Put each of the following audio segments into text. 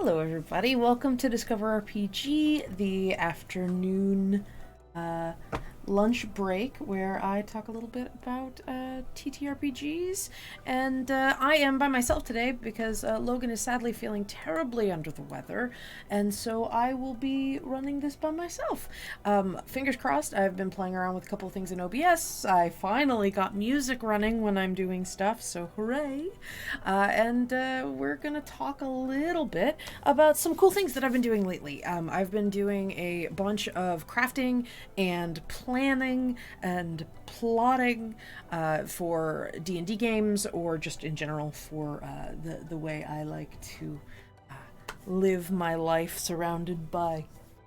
Hello, everybody. Welcome to Discover RPG, the afternoon uh, lunch break where I talk a little bit about TTRPGs. And I am by myself today because Logan is sadly feeling terribly under the weather, and so I will be running this by myself. Fingers crossed, I've been playing around with a couple of things in OBS. I finally got music running when I'm doing stuff, so hooray! And we're gonna talk a little bit about some cool things that I've been doing lately. I've been doing a bunch of crafting and planning and plotting for D&D games, or just in general for the way I like to live my life surrounded by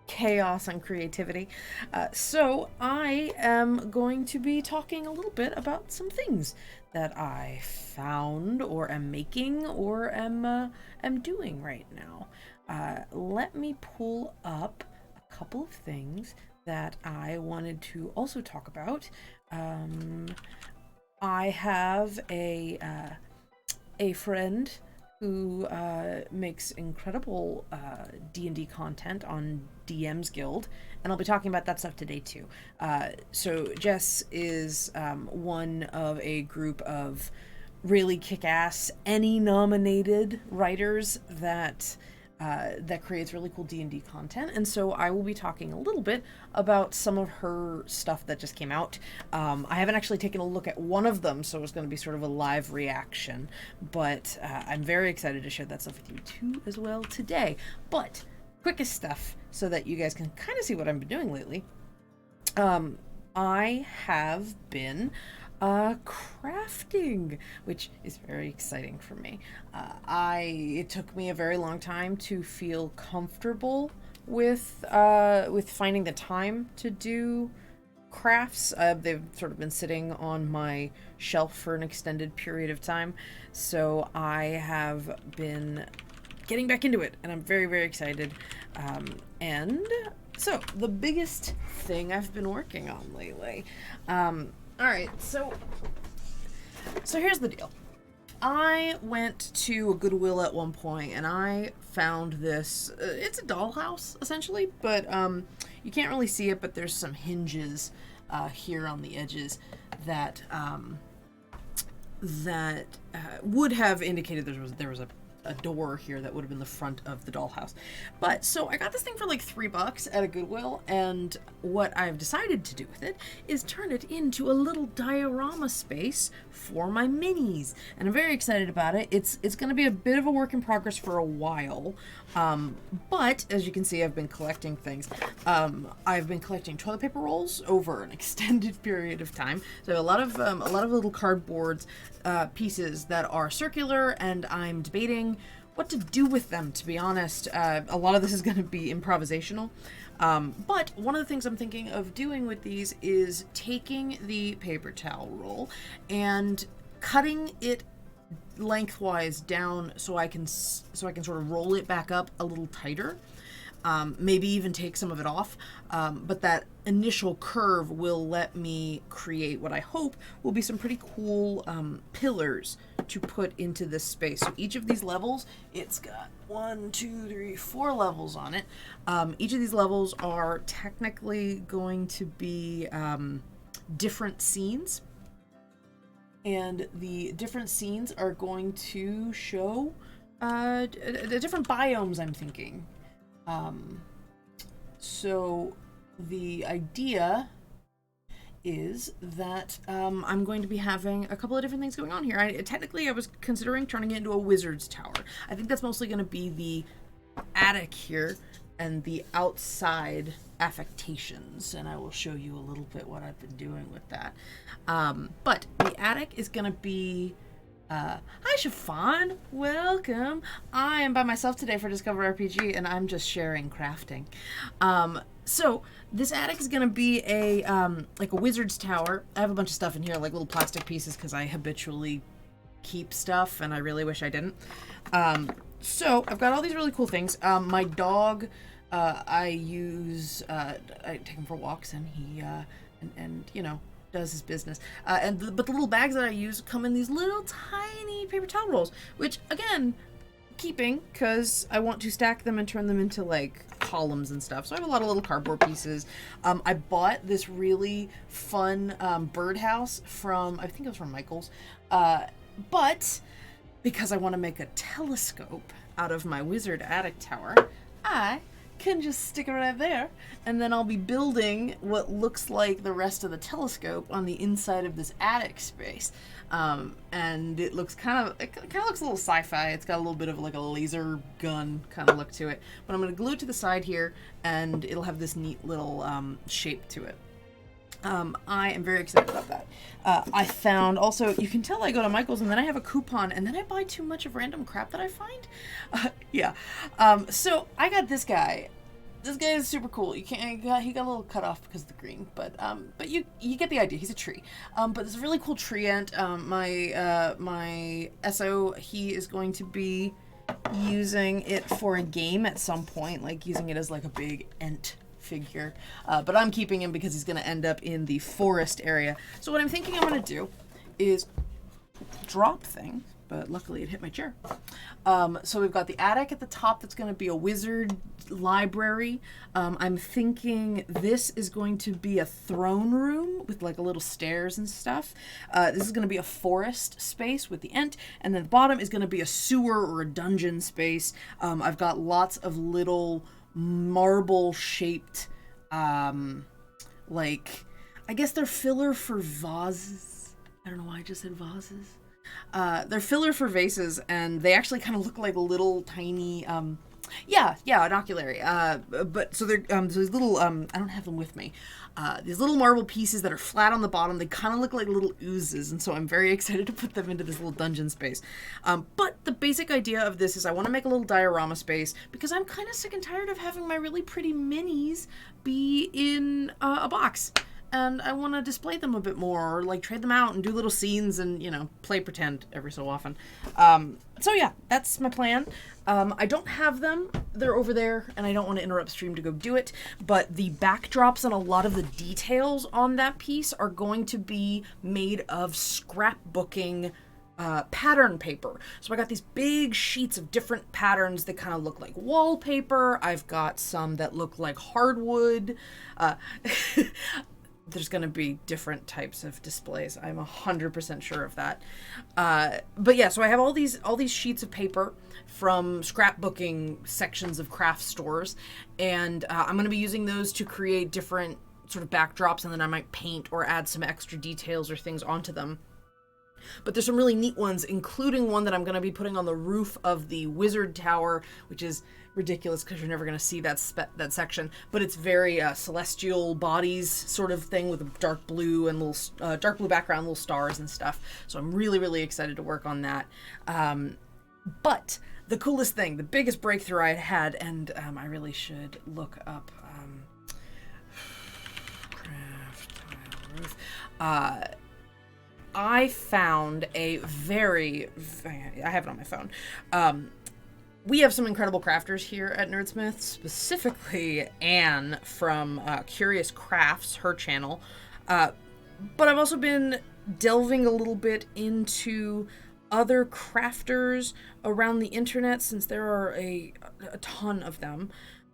chaos and creativity. So I am going to be talking a little bit about some things that I found or am making or am doing right now. Let me pull up a couple of things that I wanted to also talk about. I have a friend who makes incredible D&D content on DM's Guild, and I'll be talking about that stuff today too. So Jess is one of a group of really kick-ass, Emmy-nominated writers that creates really cool D&D content, and so I will be talking a little bit about some of her stuff that just came out. I haven't actually taken a look at one of them, so it's going to be sort of a live reaction, but I'm very excited to share that stuff with you too as well today. But quickest stuff so that you guys can kind of see what I've been doing lately. I have been crafting, which is very exciting for me. It took me a very long time to feel comfortable with finding the time to do crafts. They've sort of been sitting on my shelf for an extended period of time, so I have been getting back into it, and I'm very, very excited. And so the biggest thing I've been working on lately. All right, so here's the deal. I went to a Goodwill at one point, and I found this. It's a dollhouse essentially, but you can't really see it. But there's some hinges here on the edges that would have indicated there was a door here that would have been the front of the dollhouse. But so I got this thing for like $3 at a Goodwill, and what I've decided to do with it is turn it into a little diorama space for my minis, and I'm very excited about it. It's going to be a bit of a work in progress for a while, but as you can see, I've been collecting things. I've been collecting toilet paper rolls over an extended period of time. So a lot of little cardboard pieces that are circular, and I'm debating what to do with them, to be honest. A lot of this is going to be improvisational. But one of the things I'm thinking of doing with these is taking the paper towel roll and cutting it lengthwise down so I can sort of roll it back up a little tighter. Maybe even take some of it off, but that initial curve will let me create what I hope will be some pretty cool pillars to put into this space. So each of these levels, it's got 4 levels on it. Each of these levels are technically going to be different scenes, and the different scenes are going to show the different biomes, I'm thinking. So the idea is that I'm going to be having a couple of different things going on here. Technically, I was considering turning it into a wizard's tower. I think that's mostly going to be the attic here and the outside affectations, and I will show you a little bit what I've been doing with that. But the attic is going to be... Hi, Chiffon. Welcome. I am by myself today for Discover RPG, and I'm just sharing crafting. So this attic is gonna be a like a wizard's tower. I have a bunch of stuff in here, like little plastic pieces, because I habitually keep stuff, and I really wish I didn't. So I've got all these really cool things. My dog, I take him for walks, and he and you know, does his business. But the little bags that I use come in these little tiny paper towel rolls, which again, keeping because I want to stack them and turn them into like columns and stuff. So I have a lot of little cardboard pieces. I bought this really fun birdhouse from, I think it was from Michael's, but because I want to make a telescope out of my wizard attic tower, I can just stick it right there, and then I'll be building what looks like the rest of the telescope on the inside of this attic space. And it looks it kind of looks a little sci-fi. It's got a little bit of like a laser gun kind of look to it. But I'm going to glue it to the side here, and it'll have this neat little shape to it. I am very excited about that. I found also, you can tell I go to Michael's and then I have a coupon and then I buy too much of random crap that I find. Yeah. So I got this guy. This guy is super cool. You can't, he got a little cut off because of the green, but you get the idea. He's a tree. But it's a really cool tree ant. My SO, he is going to be using it for a game at some point, like using it as like a big ent figure, but I'm keeping him because he's going to end up in the forest area. So what I'm thinking I'm going to do is drop things, but luckily it hit my chair. So we've got the attic at the top that's going to be a wizard library. I'm thinking this is going to be a throne room with like a little stairs and stuff. This is going to be a forest space with the ent, and then the bottom is going to be a sewer or a dungeon space. I've got lots of little marble shaped like, I guess they're filler for vases. I don't know why I just said vases. They're filler for vases, and they actually kind of look like little tiny an oculary. But so they're so these little I don't have them with me. These little marble pieces that are flat on the bottom, they kind of look like little oozes, and so I'm very excited to put them into this little dungeon space. But the basic idea of this is I want to make a little diorama space because I'm kind of sick and tired of having my really pretty minis be in a box. And I want to display them a bit more, or like trade them out and do little scenes and, you know, play pretend every so often. So yeah, that's my plan. I don't have them. They're over there, and I don't want to interrupt stream to go do it. But the backdrops and a lot of the details on that piece are going to be made of scrapbooking pattern paper. So I got these big sheets of different patterns that kind of look like wallpaper. I've got some that look like hardwood. There's going to be different types of displays. I'm 100% sure of that. But yeah, so I have all these sheets of paper from scrapbooking sections of craft stores, and I'm going to be using those to create different sort of backdrops, and then I might paint or add some extra details or things onto them. But there's some really neat ones, including one that I'm going to be putting on the roof of the wizard tower, which is ridiculous because you're never going to see that section. But it's very celestial bodies sort of thing with a dark blue and little dark blue background, little stars and stuff. So I'm really, really excited to work on that. But the coolest thing, the biggest breakthrough I had, and I really should look up craft tile roof. I found I have it on my phone. We have some incredible crafters here at Nerdsmith, specifically Anne from Curious Crafts, her channel. But I've also been delving a little bit into other crafters around the internet, since there are a ton of them.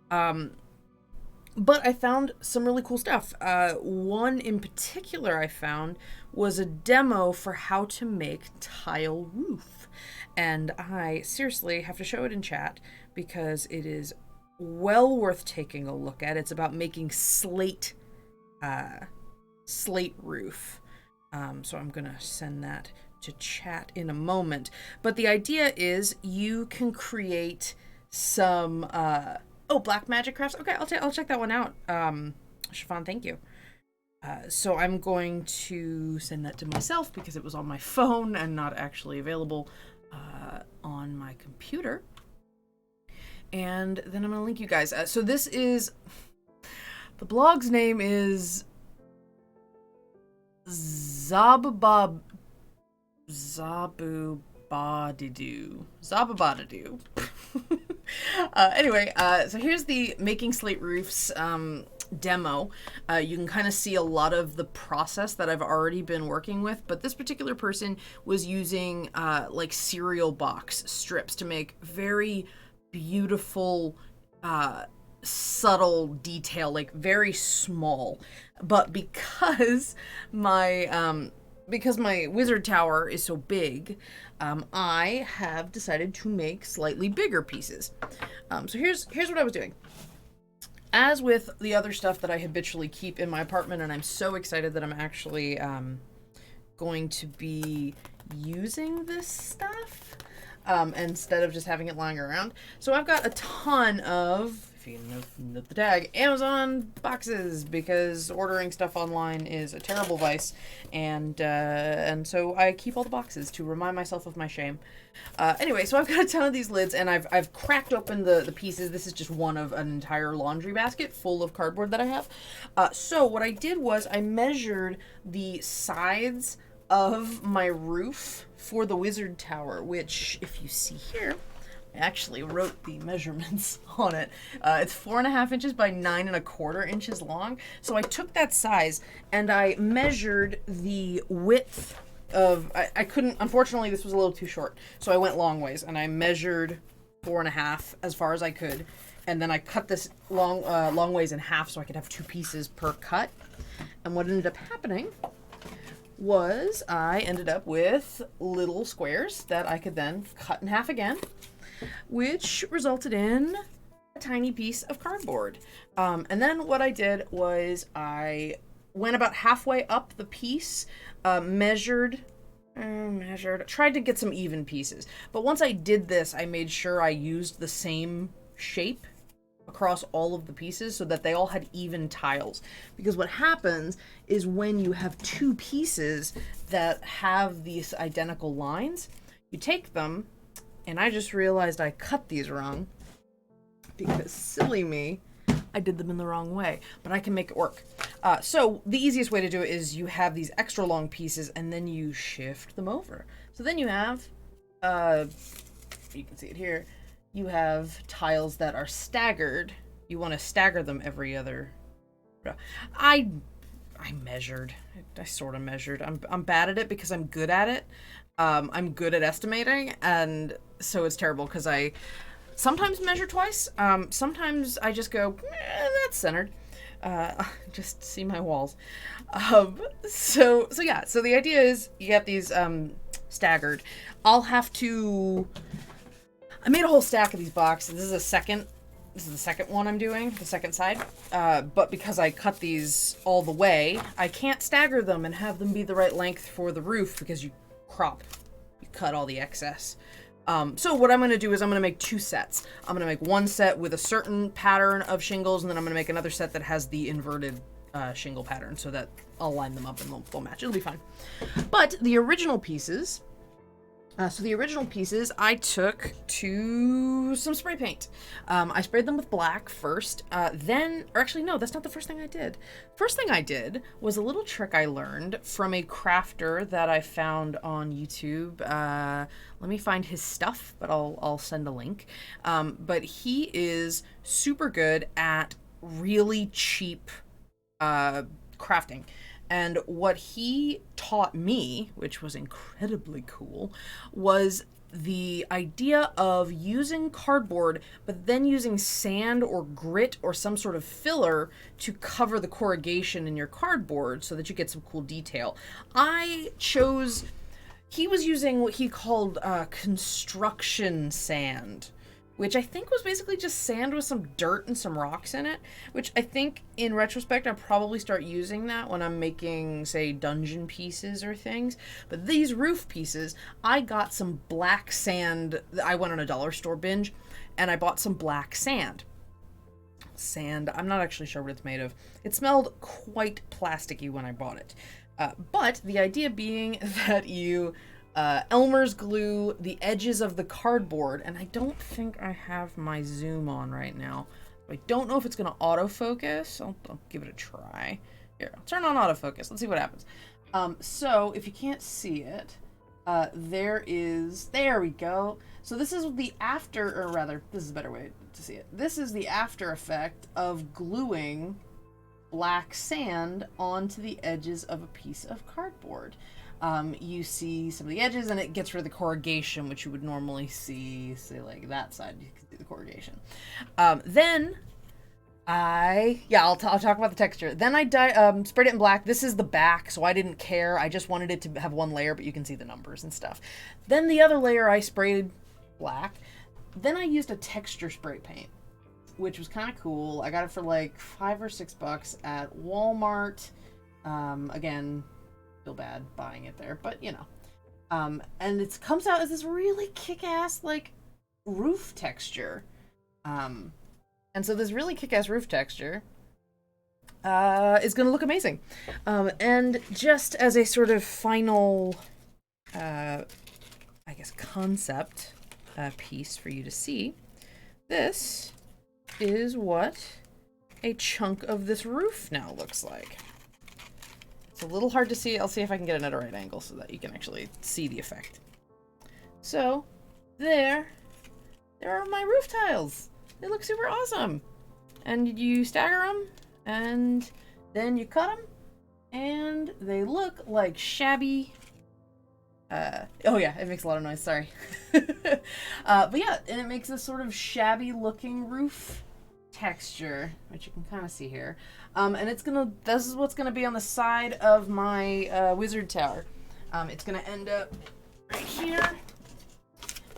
But I found some really cool stuff. One in particular I found was a demo for how to make tile roof. And I seriously have to show it in chat because it is well worth taking a look at. It's about making slate roof. So I'm going to send that to chat in a moment. But the idea is you can create some... Black Magic Crafts. Okay, I'll check that one out. Chiffon, thank you. So I'm going to send that to myself because it was on my phone and not actually available on my computer. And then I'm going to link you guys. So this is... The blog's name is... Zababadidu. Anyway, so here's the Making Slate Roofs demo, you can kind of see a lot of the process that I've already been working with, but this particular person was using like cereal box strips to make very beautiful subtle detail, like very small. But because my wizard tower is so big, I have decided to make slightly bigger pieces. So here's what I was doing. As with the other stuff that I habitually keep in my apartment, and I'm so excited that I'm actually going to be using this stuff instead of just having it lying around. So I've got a ton of, if you know the tag, Amazon boxes, because ordering stuff online is a terrible vice, and so I keep all the boxes to remind myself of my shame. Anyway, so I've got a ton of these lids, and I've cracked open the pieces. This is just one of an entire laundry basket full of cardboard that I have. So what I did was I measured the sides of my roof for the wizard tower, which, if you see here, I actually wrote the measurements on it. It's 4.5 inches by 9.25 inches long. So I took that size and I measured the width of, I couldn't, unfortunately this was a little too short. So I went long ways and I measured 4.5 as far as I could. And then I cut this long ways in half so I could have 2 pieces per cut. And what ended up happening was I ended up with little squares that I could then cut in half again, which resulted in a tiny piece of cardboard. And then what I did was I went about halfway up the piece, measured, tried to get some even pieces. But once I did this, I made sure I used the same shape across all of the pieces so that they all had even tiles. Because what happens is when you have 2 pieces that have these identical lines, you take them, and I just realized I cut these wrong because, silly me, I did them in the wrong way, but I can make it work. So the easiest way to do it is you have these extra long pieces and then you shift them over. So then you have, you can see it here, you have tiles that are staggered. You want to stagger them every other. I measured. I sort of measured. I'm bad at it because I'm good at it. I'm good at estimating, and so it's terrible because I sometimes measure twice. Sometimes I just go, that's centered. Just see my walls. So yeah. So the idea is you get these staggered. I'll have to. I made a whole stack of these boxes. This is the second one I'm doing, the second side. But because I cut these all the way, I can't stagger them and have them be the right length for the roof because you cut all the excess. So what I'm going to do is I'm going to make 2 sets. I'm going to make one set with a certain pattern of shingles, and then I'm going to make another set that has the inverted shingle pattern so that I'll line them up and they'll match. It'll be fine. But the original pieces... I took to some spray paint. I sprayed them with black first, no, that's not the first thing I did. First thing I did was a little trick I learned from a crafter that I found on YouTube. Let me find his stuff, but I'll send a link. But he is super good at really cheap crafting. And what he taught me, which was incredibly cool, was the idea of using cardboard, but then using sand or grit or some sort of filler to cover the corrugation in your cardboard so that you get some cool detail. He was using what he called construction sand, which I think was basically just sand with some dirt and some rocks in it, which I think, in retrospect, I'll probably start using that when I'm making, say, dungeon pieces or things. But these roof pieces, I got some black sand. I went on a dollar store binge, and I bought some black sand. I'm not actually sure what it's made of. It smelled quite plasticky when I bought it. But the idea being that you... Elmer's glue the edges of the cardboard, and I don't think I have my zoom on right now. I don't know if it's going to autofocus. I'll give it a try. Here, I'll turn on autofocus. Let's see what happens. So if you can't see it, there we go. So this is the after, or rather, this is a better way to see it. This is the after effect of gluing black sand onto the edges of a piece of cardboard. You see some of the edges, and it gets rid of the corrugation, which you would normally see, say, like that side. You can see the corrugation. Then I'll talk about the texture. Then I sprayed it in black. This is the back, so I didn't care. I just wanted it to have one layer, but you can see the numbers and stuff. Then the other layer I sprayed black. Then I used a texture spray paint, which was kind of cool. I got it for like $5 or $6 at Walmart. Again, feel bad buying it there, but you know. And it comes out as this really kick-ass like roof texture. And so this really kick-ass roof texture is going to look amazing. And just as a sort of final, I guess, concept piece for you to see, this is what a chunk of this roof now looks like. It's a little hard to see. I'll see if I can get it at a right angle so that you can actually see the effect. So, there are my roof tiles. They look super awesome. And you stagger them, and then you cut them, and they look like shabby... oh yeah, it makes a lot of noise, sorry. But yeah, and it makes this sort of shabby looking roof texture, which you can kind of see here. And this is what's gonna be on the side of my wizard tower. It's gonna end up right here.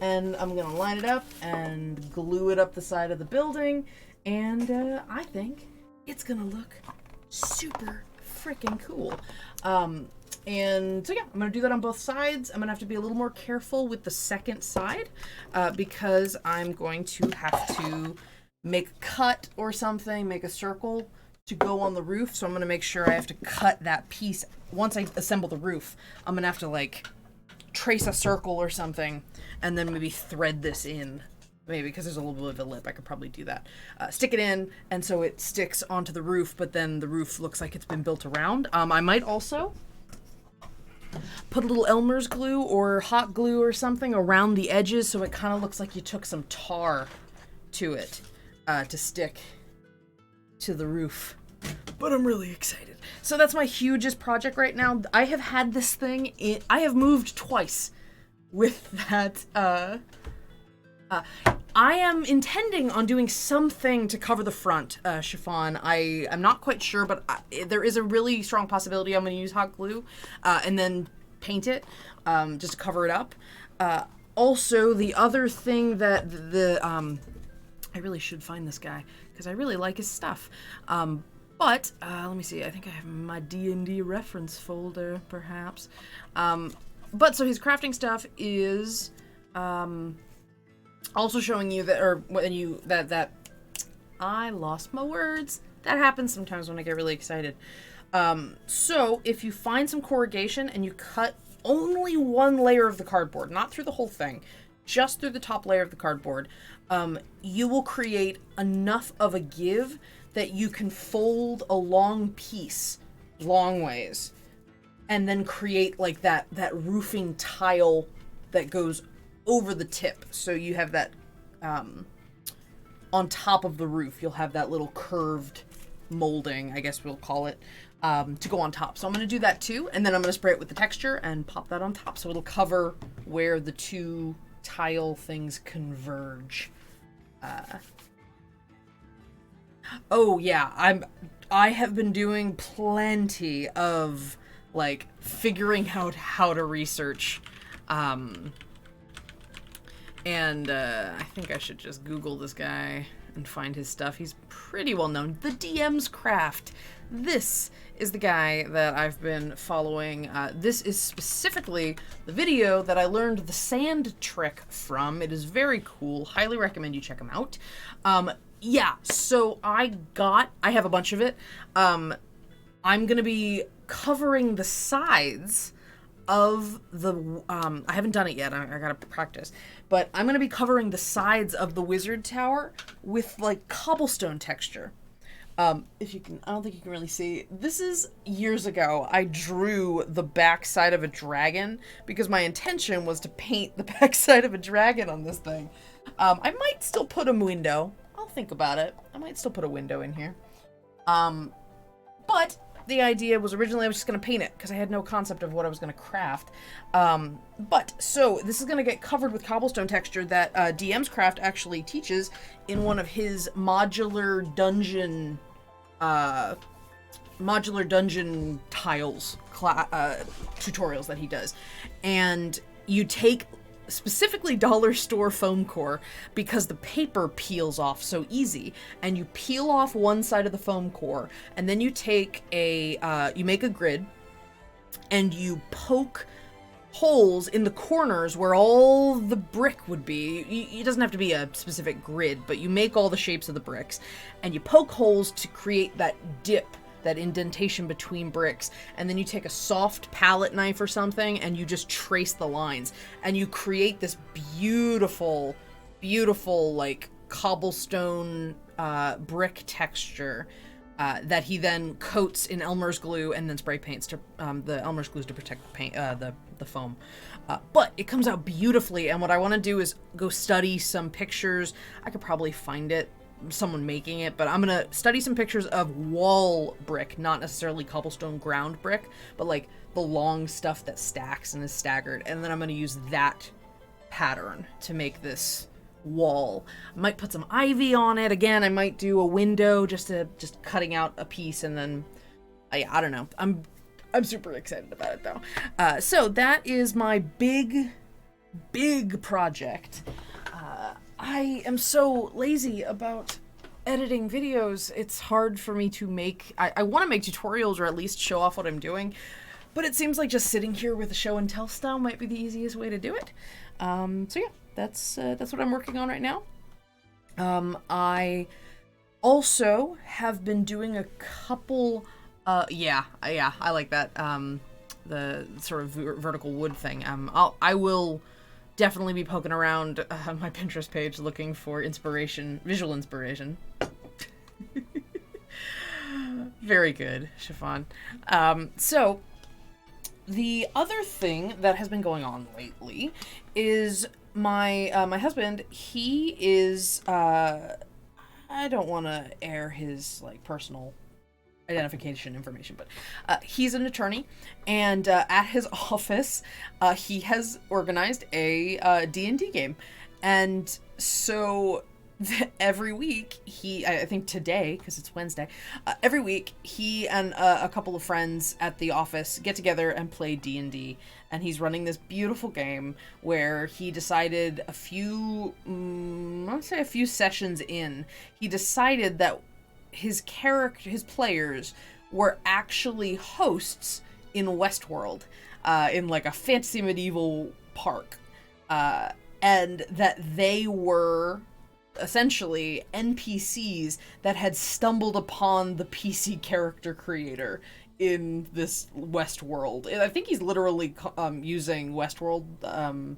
And I'm gonna line it up and glue it up the side of the building, and I think it's gonna look super freaking cool. And so yeah, I'm gonna do that on both sides. I'm gonna have to be a little more careful with the second side because I'm going to have to make a cut or something, make a circle to go on the roof. So I'm gonna make sure I have to cut that piece. Once I assemble the roof, I'm gonna have to like trace a circle or something, and then maybe thread this in. Maybe because there's a little bit of a lip, I could probably do that. Stick it in, and so it sticks onto the roof, but then the roof looks like it's been built around. I might also put a little Elmer's glue or hot glue or something around the edges so it kind of looks like you took some tar to it to stick to the roof. But I'm really excited. So that's my hugest project right now. I have had this thing I have moved twice with that. I am intending on doing something to cover the front chiffon. I'm not quite sure, but there is a really strong possibility I'm going to use hot glue and then paint it just to cover it up. Also, the other thing that I really should find this guy because I really like his stuff. But let me see. I think I have my D&D reference folder, perhaps. But so his crafting stuff is also showing you that, or when you that I lost my words. That happens sometimes when I get really excited. So if you find some corrugation and you cut only one layer of the cardboard, not through the whole thing, just through the top layer of the cardboard, you will create enough of a give that you can fold a long piece long ways and then create like that roofing tile that goes over the tip. So you have that on top of the roof, you'll have that little curved molding, I guess we'll call it, to go on top. So I'm going to do that too, and then I'm going to spray it with the texture and pop that on top so it'll cover where the two tile things converge. Oh yeah, I have been doing plenty of like figuring out how to research, and I think I should just Google this guy and find his stuff. He's pretty well known. The DM's Craft. This is the guy that I've been following. This is specifically the video that I learned the sand trick from. It is very cool. Highly recommend you check him out. Yeah, so I have a bunch of it. I'm gonna be covering the sides of the, I haven't done it yet, I gotta practice, but I'm gonna be covering the sides of the wizard tower with like cobblestone texture. If you can, I don't think you can really see. This is years ago. I drew the backside of a dragon because my intention was to paint the backside of a dragon on this thing. I might still put a window. I'll think about it. I might still put a window in here. But the idea was originally I was just going to paint it because I had no concept of what I was going to craft. So this is going to get covered with cobblestone texture that DM's Craft actually teaches in one of his modular dungeon tiles tutorials that he does. And you take specifically dollar store foam core because the paper peels off so easy, and you peel off one side of the foam core, and then you take you make a grid and you poke holes in the corners where all the brick would be. It doesn't have to be a specific grid, but you make all the shapes of the bricks and you poke holes to create that dip, that indentation between bricks, and then you take a soft palette knife or something and you just trace the lines and you create this beautiful like cobblestone brick texture that he then coats in Elmer's glue and then spray paints to the Elmer's glues to protect the paint, the foam. But it comes out beautifully, and what I want to do is go study some pictures. I could probably find someone making it, but I'm gonna study some pictures of wall brick, not necessarily cobblestone ground brick, but like the long stuff that stacks and is staggered, and then I'm gonna use that pattern to make this wall. I might put some ivy on it. Again, I might do a window, just cutting out a piece, and then I don't know. I'm super excited about it though. So that is my big project. I am so lazy about editing videos. It's hard for me to make... I want to make tutorials or at least show off what I'm doing, but it seems like just sitting here with a show and tell style might be the easiest way to do it. So yeah, that's what I'm working on right now. I also have been doing a couple... I like that. The sort of vertical wood thing. I will definitely be poking around my Pinterest page looking for visual inspiration. Very good, Chiffon. So the other thing that has been going on lately is my husband. He is I don't want to air his like personal identification information, but he's an attorney, and at his office he has organized a D&D game, and so every week I think today, because it's Wednesday, every week he and a couple of friends at the office get together and play D&D, and he's running this beautiful game where he decided a few sessions in, he decided that his players were actually hosts in Westworld, in like a fantasy medieval park, and that they were essentially NPCs that had stumbled upon the PC character creator in this Westworld. I think he's literally using Westworld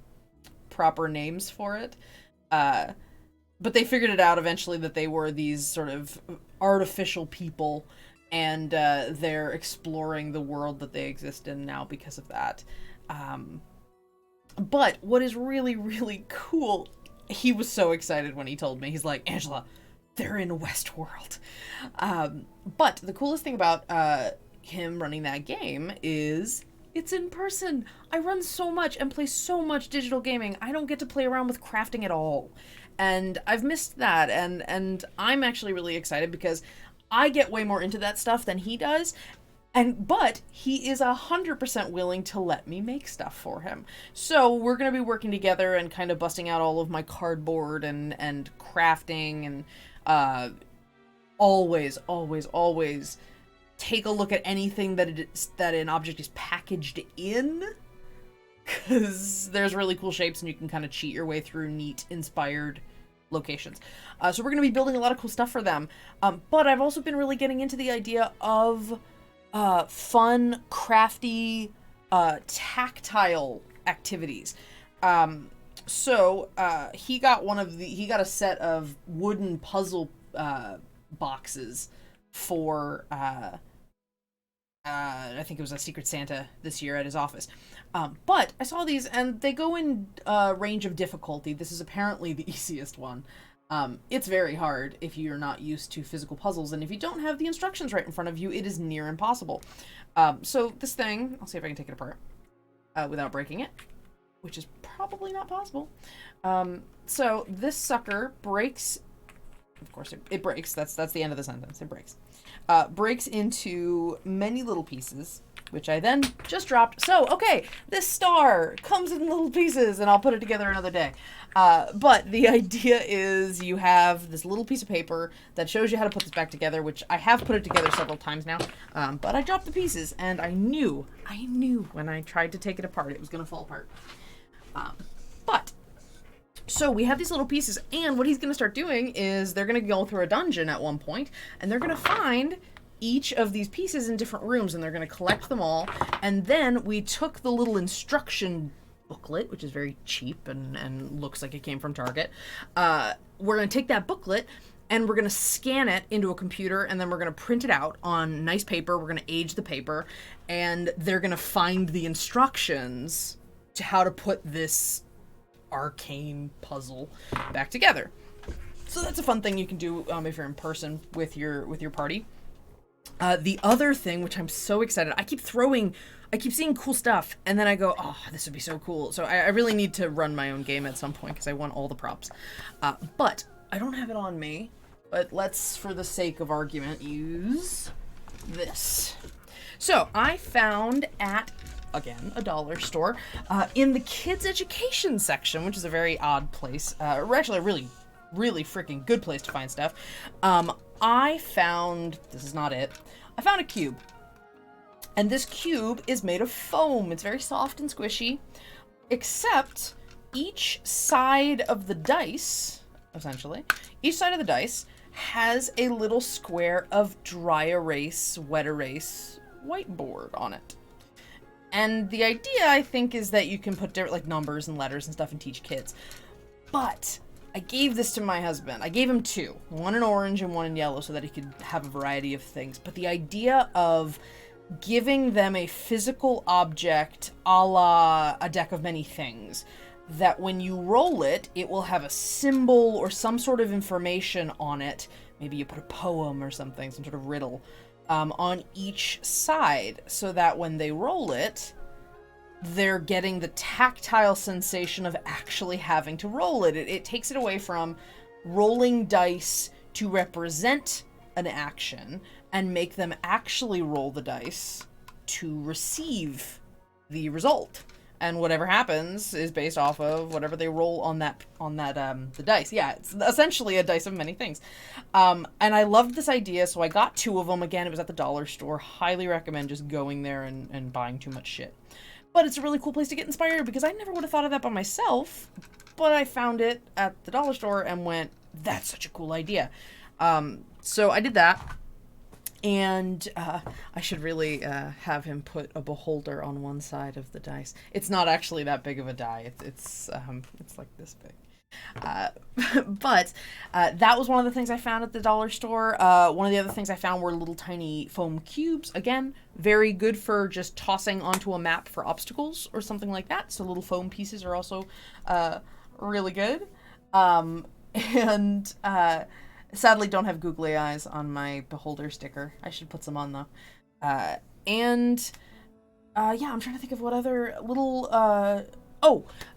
proper names for it. But they figured it out eventually that they were these sort of artificial people, and they're exploring the world that they exist in now because of that. But what is really, really cool, he was so excited when he told me. He's like, Angela, they're in Westworld. But the coolest thing about him running that game is it's in person. I run so much and play so much digital gaming. I don't get to play around with crafting at all. And I've missed that, and I'm actually really excited because I get way more into that stuff than he does, but he is 100% willing to let me make stuff for him. So we're going to be working together and kind of busting out all of my cardboard and crafting, and always take a look at anything that an object is packaged in, because there's really cool shapes and you can kind of cheat your way through neat, inspired locations. So we're going to be building a lot of cool stuff for them. But I've also been really getting into the idea of fun, crafty, tactile activities. So he got a set of wooden puzzle boxes for I think it was a Secret Santa this year at his office. But I saw these, and they go in range of difficulty. This is apparently the easiest one. It's very hard if you're not used to physical puzzles, and if you don't have the instructions right in front of you, it is near impossible. So this thing, I'll see if I can take it apart without breaking it, which is probably not possible. So this sucker breaks. Of course, it breaks. That's the end of the sentence. It breaks. Breaks into many little pieces, which I then just dropped. So, okay, this star comes in little pieces, and I'll put it together another day. But the idea is you have this little piece of paper that shows you how to put this back together, which I have put it together several times now. But I dropped the pieces, and I knew when I tried to take it apart, it was going to fall apart. So we have these little pieces, and what he's going to start doing is they're going to go through a dungeon at one point, and they're going to find each of these pieces in different rooms, and they're going to collect them all. And then we took the little instruction booklet, which is very cheap and looks like it came from Target. We're going to take that booklet, and we're going to scan it into a computer, and then we're going to print it out on nice paper. We're going to age the paper, and they're going to find the instructions to how to put this arcane puzzle back together. So that's a fun thing you can do if you're in person with your party. The other thing, which I'm so excited, I keep seeing cool stuff, and then I go, oh, this would be so cool. So I really need to run my own game at some point because I want all the props. But I don't have it on me. But let's, for the sake of argument, use this. So I found at, again, a dollar store, in the kids' education section, which is a very odd place, or actually a really, really freaking good place to find stuff. I found, this is not it, I found a cube. And this cube is made of foam. It's very soft and squishy, except each side of the dice, essentially, each side of the dice has a little square of dry erase, wet erase whiteboard on it. And the idea, I think, is that you can put different, like, numbers and letters and stuff and teach kids. But I gave this to my husband. I gave him two. One in orange and one in yellow so that he could have a variety of things. But the idea of giving them a physical object a la a deck of many things, that when you roll it, it will have a symbol or some sort of information on it. Maybe you put a poem or something, some sort of riddle, on each side, so that when they roll it, they're getting the tactile sensation of actually having to roll it. It takes it away from rolling dice to represent an action and make them actually roll the dice to receive the result. And whatever happens is based off of whatever they roll on the dice. Yeah, it's essentially a dice of many things. And I loved this idea, so I got two of them. Again, it was at the dollar store. Highly recommend just going there and buying too much shit. But it's a really cool place to get inspired, because I never would have thought of that by myself. But I found it at the dollar store and went, that's such a cool idea. So I did that. And I should really have him put a beholder on one side of the dice. It's not actually that big of a die. It's like this big. But that was one of the things I found at the dollar store. One of the other things I found were little tiny foam cubes. Again, very good for just tossing onto a map for obstacles or something like that. So little foam pieces are also really good. And sadly don't have googly eyes on my beholder sticker. I should put some on though. Yeah, I'm trying to think of what other little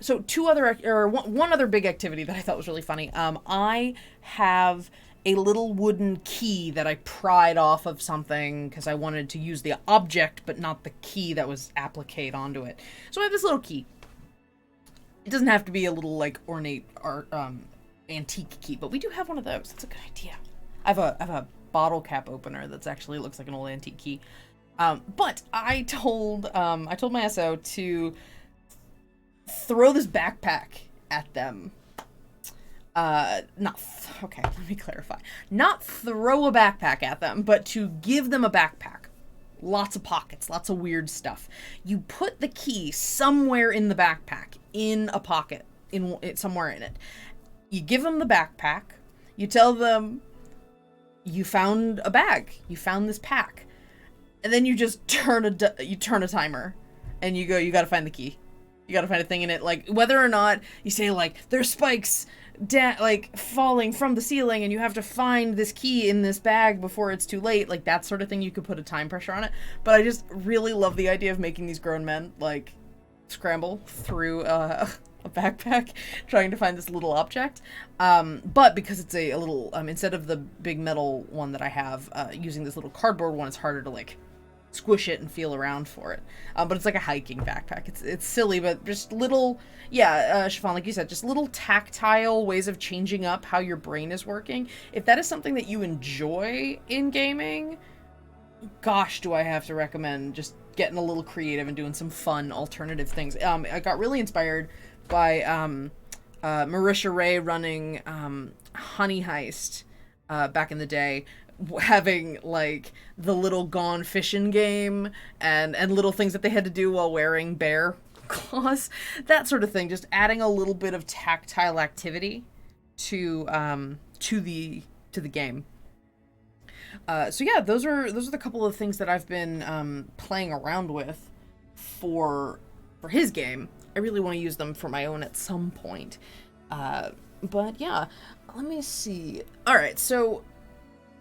so one other big activity that I thought was really funny. I have a little wooden key that I pried off of something because I wanted to use the object but not the key that was appliqued onto it. So I have this little key. It doesn't have to be a little like ornate art antique key, but we do have one of those. That's a good idea. I have a bottle cap opener that's actually looks like an old antique key. But I told my SO to throw this backpack at them. Let me clarify. Not throw a backpack at them, but to give them a backpack. Lots of pockets, lots of weird stuff. You put the key somewhere in the backpack, in a pocket, somewhere in it. You give them the backpack. You tell them you found a bag. You found this pack. And then you just turn a timer. And you go, you gotta find the key. You gotta find a thing in it. Like, whether or not you say, like, there's spikes like falling from the ceiling and you have to find this key in this bag before it's too late, like that sort of thing. You could put a time pressure on it. But I just really love the idea of making these grown men like scramble through a backpack trying to find this little object. But because it's a little, instead of the big metal one that I have, using this little cardboard one, it's harder to like squish it and feel around for it. But it's like a hiking backpack. It's silly, but just little, Chiffon, like you said, just little tactile ways of changing up how your brain is working. If that is something that you enjoy in gaming, gosh, do I have to recommend just getting a little creative and doing some fun alternative things. I got really inspired by Marisha Ray running Honey Heist back in the day, having like the little Gone Fishing game and little things that they had to do while wearing bear claws, that sort of thing. Just adding a little bit of tactile activity to the game. So yeah, those are the couple of things that I've been playing around with for his game. I really want to use them for my own at some point. But yeah, let me see. All right, so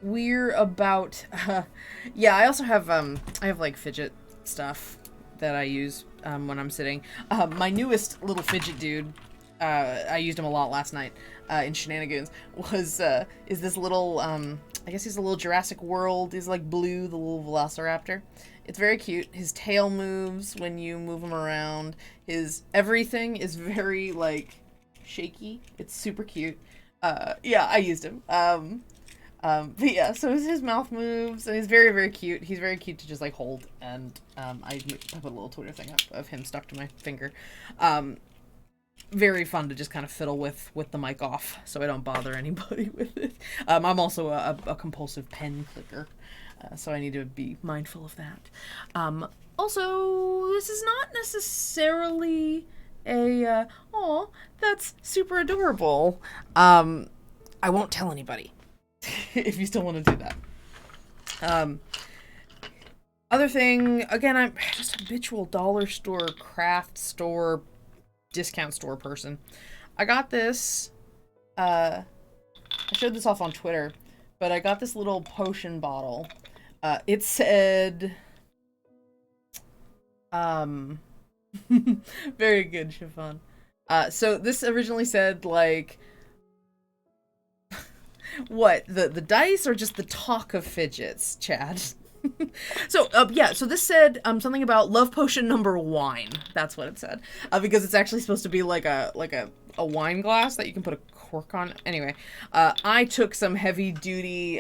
we're about I also have I have like fidget stuff that I use when I'm sitting. My newest little fidget dude, I used him a lot last night in Shenanigans, is this little I guess he's a little Jurassic World. He's like blue, the little velociraptor. It's very cute. His tail moves when you move him around. His everything is very like shaky. It's super cute. I used him. But yeah, so his mouth moves, and he's very, very cute. He's very cute to just, like, hold, and, I put a little Twitter thing up of him stuck to my finger. Very fun to just kind of fiddle with the mic off, so I don't bother anybody with it. I'm also a compulsive pen clicker, so I need to be mindful of that. Also, this is not necessarily a, aw, that's super adorable. I won't tell anybody. If you still want to do that. Other thing, again, I'm just a habitual dollar store, craft store, discount store person. I got this, I showed this off on Twitter, but I got this little potion bottle. It said, very good, Chiffon. So this originally said, like, what, the dice or just the talk of fidgets, Chad? So this said something about love potion number wine. That's what it said. Because it's actually supposed to be like a wine glass that you can put a cork on. Anyway, I took some heavy duty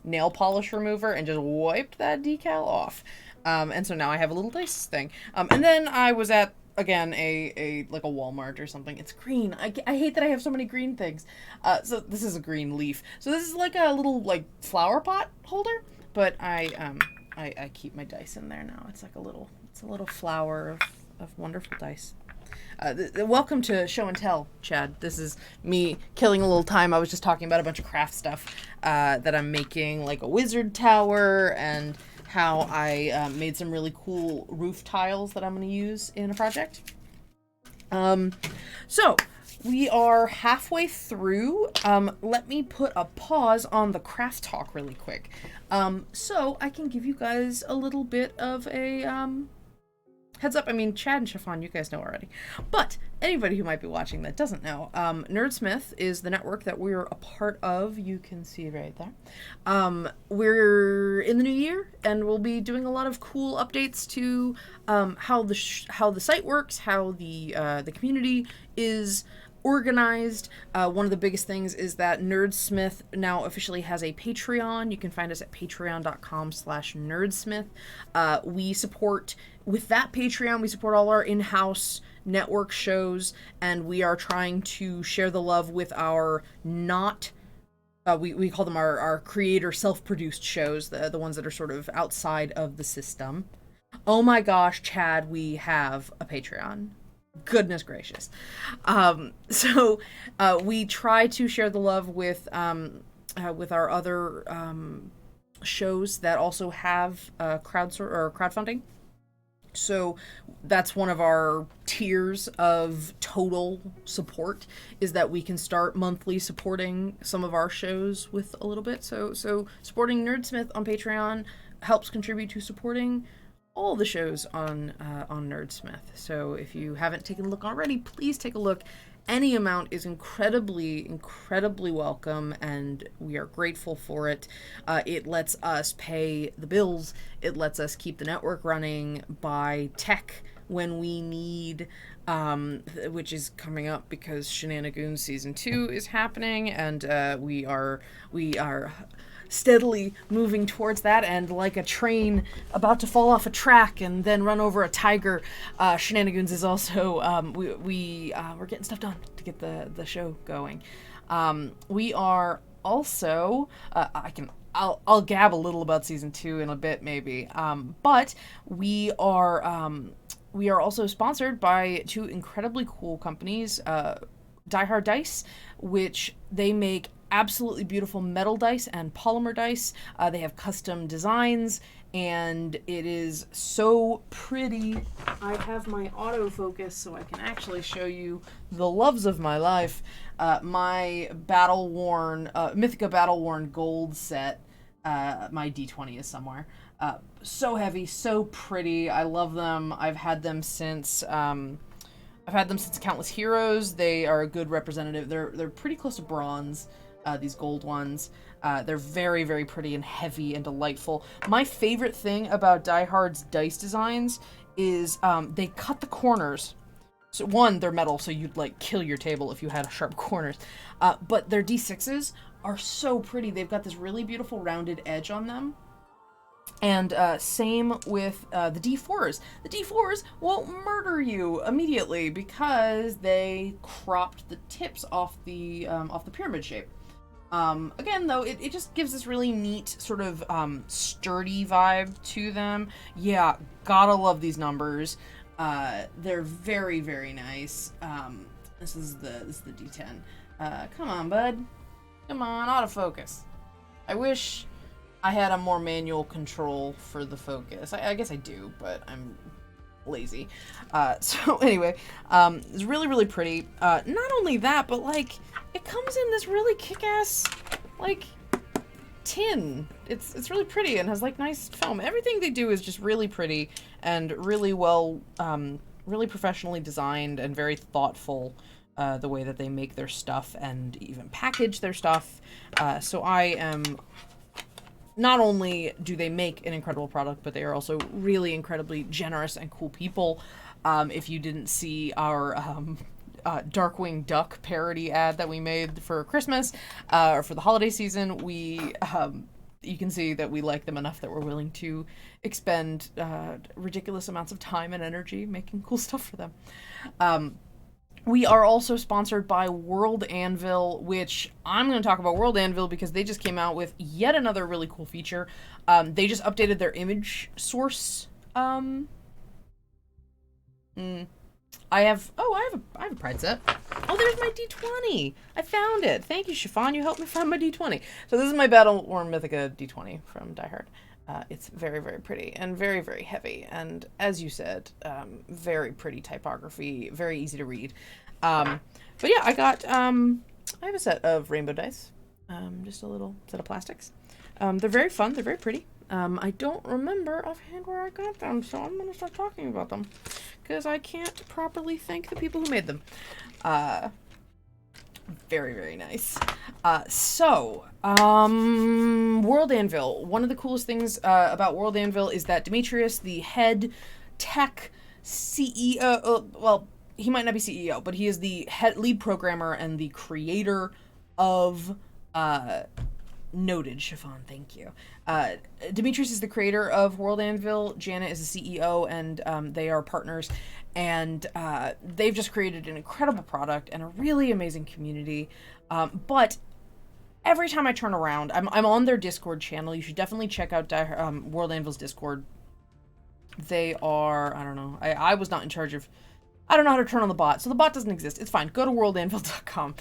nail polish remover and just wiped that decal off. And so now I have a little dice thing. And then I was at, again, a Walmart or something. It's green. I hate that I have so many green things. So this is a green leaf. So this is like a little like flower pot holder, but I keep my dice in there now. It's like a little flower of wonderful dice. Welcome to Show and Tell, Chad. This is me killing a little time. I was just talking about a bunch of craft stuff that I'm making, like a wizard tower, and how I made some really cool roof tiles that I'm going to use in a project. So we are halfway through. Let me put a pause on the craft talk really quick, so I can give you guys a little bit of a heads up. I mean, Chad and Chiffon, you guys know already. But anybody who might be watching that doesn't know, Nerdsmith is the network that we're a part of. You can see right there. We're in the new year, and we'll be doing a lot of cool updates to how the site works, how the community is organized. One of the biggest things is that Nerdsmith now officially has a Patreon. You can find us at patreon.com/nerdsmith. With that Patreon, we support all our in-house network shows, and we are trying to share the love with our we call them our creator self-produced shows, the ones that are sort of outside of the system. Oh my gosh, Chad, we have a Patreon. Goodness gracious. So we try to share the love with our other shows that also have crowdfunding. So that's one of our tiers of total support, is that we can start monthly supporting some of our shows with a little bit. So supporting Nerdsmith on Patreon helps contribute to supporting all the shows on Nerdsmith. So if you haven't taken a look already, please take a look. Any amount is incredibly welcome, and we are grateful for it. It lets us pay the bills. It lets us keep the network running, buy tech when we need, which is coming up because Shenanigoons Season 2 is happening, and we are steadily moving towards that, and like a train about to fall off a track and then run over a tiger, Shenanigoons is also we're getting stuff done to get the show going. We are also I'll gab a little about season 2 in a bit maybe, but we are also sponsored by two incredibly cool companies, Die Hard Dice, which they make absolutely beautiful metal dice and polymer dice. They have custom designs, and it is so pretty. I have my autofocus so I can actually show you the loves of my life. My battle-worn, Mythica battle-worn gold set. My D20 is somewhere. So heavy, so pretty. I love them. I've had them since Countless Heroes. They are a good representative. They're pretty close to bronze. These gold ones. They're very, very pretty and heavy and delightful. My favorite thing about Die Hard's dice designs is they cut the corners. So one, they're metal, so you'd like kill your table if you had sharp corners. But their D6s are so pretty. They've got this really beautiful rounded edge on them. And same with the D4s. The D4s won't murder you immediately because they cropped the tips off the pyramid shape. Again, though, it just gives this really neat sort of sturdy vibe to them. Yeah, gotta love these numbers. They're very, very nice. This is the D10. Come on, bud. Come on, autofocus. I wish I had a more manual control for the focus. I guess I do, but I'm lazy. So anyway, it's really, really pretty. Not only that, but like, it comes in this really kick-ass, like, tin. It's really pretty and has like nice film. Everything they do is just really pretty and really well, really professionally designed and very thoughtful. The way that they make their stuff and even package their stuff. So I am... Not only do they make an incredible product, but they are also really incredibly generous and cool people. If you didn't see our Darkwing Duck parody ad that we made for Christmas, or for the holiday season, you can see that we like them enough that we're willing to expend ridiculous amounts of time and energy making cool stuff for them. We are also sponsored by World Anvil, which I'm going to talk about World Anvil because they just came out with yet another really cool feature. They just updated their image source. I have a Pride set. Oh, there's my D20. I found it. Thank you, Chiffon. You helped me find my D20. So this is my Battle-Worn Mythica D20 from Die Hard. It's very, very pretty and very, very heavy. And as you said, very pretty typography, very easy to read. But yeah, I have a set of rainbow dice, just a little set of plastics. They're very fun. They're very pretty. I don't remember offhand where I got them, so I'm going to start talking about them because I can't properly thank the people who made them. Very, very nice. World Anvil. One of the coolest things about World Anvil is that Demetrius, the head tech CEO, well, he might not be CEO, but he is the lead programmer and the creator of noted Chiffon, thank you. Demetrius is the creator of World Anvil. Janet is the CEO, and they are partners. And they've just created an incredible product and a really amazing community. But every time I turn around, I'm on their Discord channel. You should definitely check out World Anvil's Discord. They are, I don't know, I was not in charge of, I don't know how to turn on the bot, so the bot doesn't exist. It's fine. Go to worldanvil.com.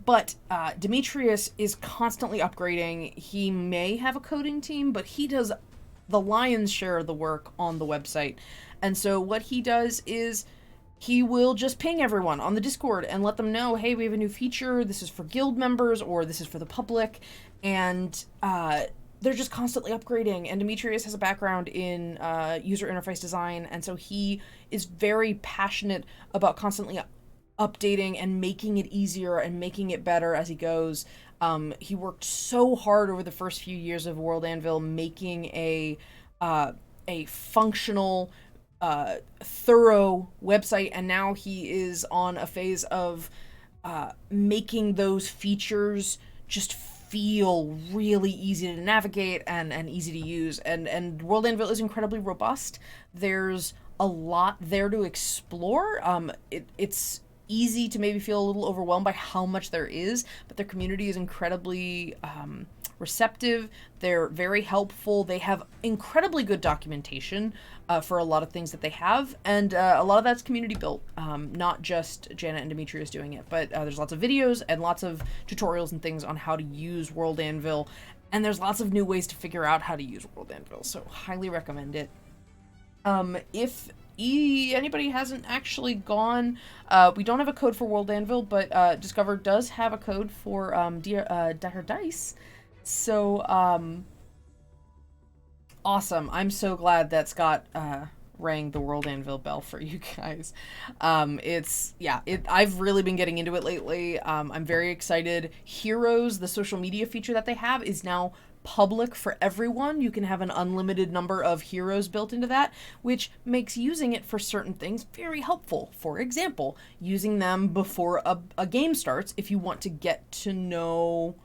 But Demetrius is constantly upgrading. He may have a coding team, but he does the lion's share of the work on the website. And so what he does is he will just ping everyone on the Discord and let them know, hey, we have a new feature. This is for guild members, or this is for the public. And they're just constantly upgrading. And Demetrius has a background in user interface design. And so he is very passionate about constantly updating and making it easier and making it better as he goes. He worked so hard over the first few years of World Anvil making a functional, thorough website, and now he is on a phase of making those features just feel really easy to navigate and easy to use. And World Anvil is incredibly robust. There's a lot there to explore. It's easy to maybe feel a little overwhelmed by how much there is, but their community is incredibly receptive. They're very helpful. They have incredibly good documentation for a lot of things that they have, and a lot of that's community built, not just Janet and Demetrius doing it, but there's lots of videos and lots of tutorials and things on how to use World Anvil, and there's lots of new ways to figure out how to use World Anvil, so highly recommend it. If anybody hasn't actually gone, we don't have a code for World Anvil, but Discover does have a code for Dire Dice. So awesome. I'm so glad that Scott rang the World Anvil bell for you guys. I've really been getting into it lately. I'm very excited. Heroes, the social media feature that they have, is now public for everyone. You can have an unlimited number of heroes built into that, which makes using it for certain things very helpful. For example, using them before a game starts if you want to get to know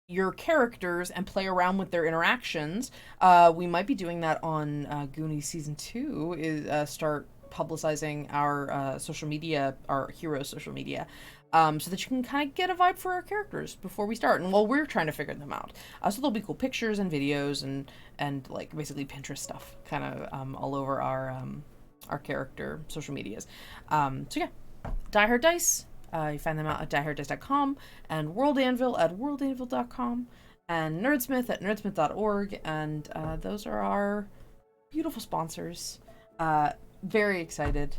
your characters and play around with their interactions. We might be doing that on Goonies Season 2, is start publicizing our social media, our heroes' social media, so that you can kind of get a vibe for our characters before we start, and while we're trying to figure them out. So there'll be cool pictures and videos and like basically Pinterest stuff kind of all over our character social medias. So yeah, Die Hard Dice. You find them out at dieharddice.com, and World Anvil at worldanvil.com, and Nerdsmith at nerdsmith.org, and those are our beautiful sponsors. Very excited.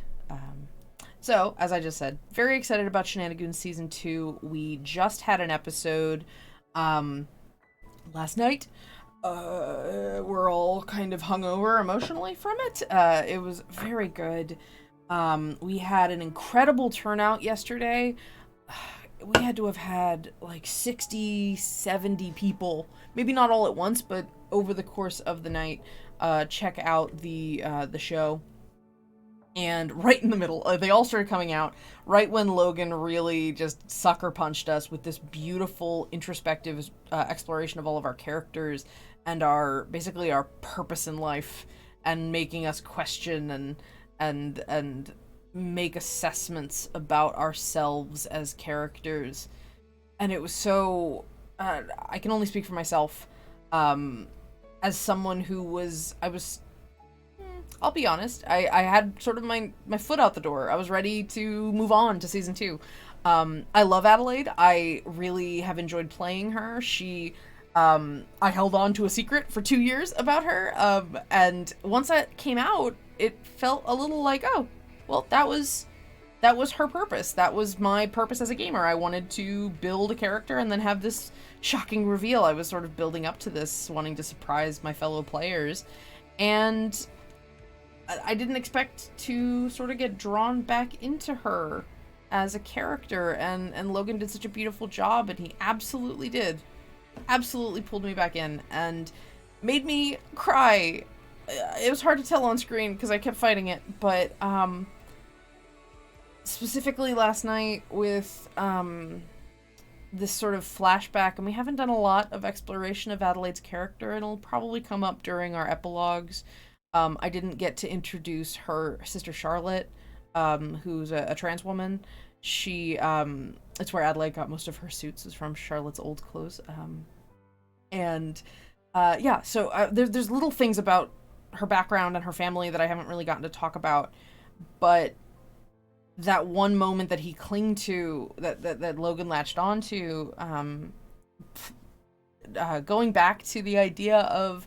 So, as I just said, very excited about Shenanigans Season 2. We just had an episode last night. We're all kind of hungover emotionally from it. It was very good. We had an incredible turnout yesterday. We had to have had like 60, 70 people, maybe not all at once, but over the course of the night, check out the show. And right in the middle, they all started coming out right when Logan really just sucker punched us with this beautiful introspective exploration of all of our characters and basically our purpose in life, and making us question and make assessments about ourselves as characters. And it was so I can only speak for myself, as someone who I'll be honest, I had sort of my foot out the door. I was ready to move on to Season 2. I love Adelaide. I really have enjoyed playing her. I held on to a secret for 2 years about her, and once that came out, it felt a little like, oh, well, that was her purpose. That was my purpose as a gamer. I wanted to build a character and then have this shocking reveal. I was sort of building up to this, wanting to surprise my fellow players, and I didn't expect to sort of get drawn back into her as a character, and Logan did such a beautiful job, and he absolutely did. Absolutely pulled me back in and made me cry. It was hard to tell on screen because I kept fighting it, but specifically last night with this sort of flashback, and we haven't done a lot of exploration of Adelaide's character, and it'll probably come up during our epilogues. I didn't get to introduce her sister Charlotte, who's a trans woman. It's where Adelaide got most of her suits, is from Charlotte's old clothes. So there's little things about her background and her family that I haven't really gotten to talk about, but that one moment that he clinged to, that Logan latched onto, going back to the idea of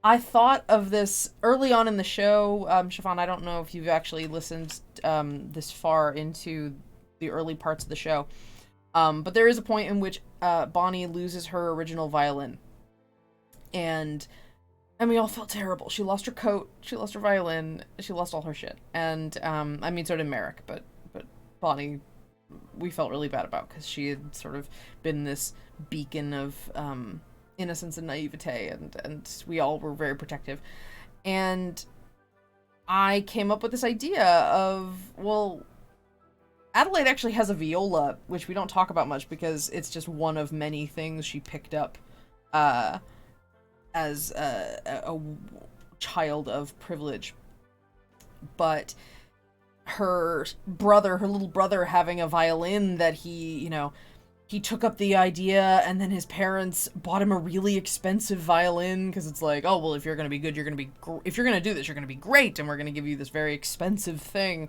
I thought of this early on in the show. Chiffon, I don't know if you've actually listened this far into the early parts of the show. But there is a point in which Bonnie loses her original violin. And we all felt terrible. She lost her coat, she lost her violin, she lost all her shit. And I mean, so did Merrick, but Bonnie, we felt really bad about because she had sort of been this beacon of innocence and naivete, and we all were very protective. And I came up with this idea of, well, Adelaide actually has a viola, which we don't talk about much because it's just one of many things she picked up as a child of privilege. But her little brother having a violin that he took up the idea, and then his parents bought him a really expensive violin because it's like, oh, well, if you're going to be good, if you're going to do this, you're going to be great, and we're going to give you this very expensive thing.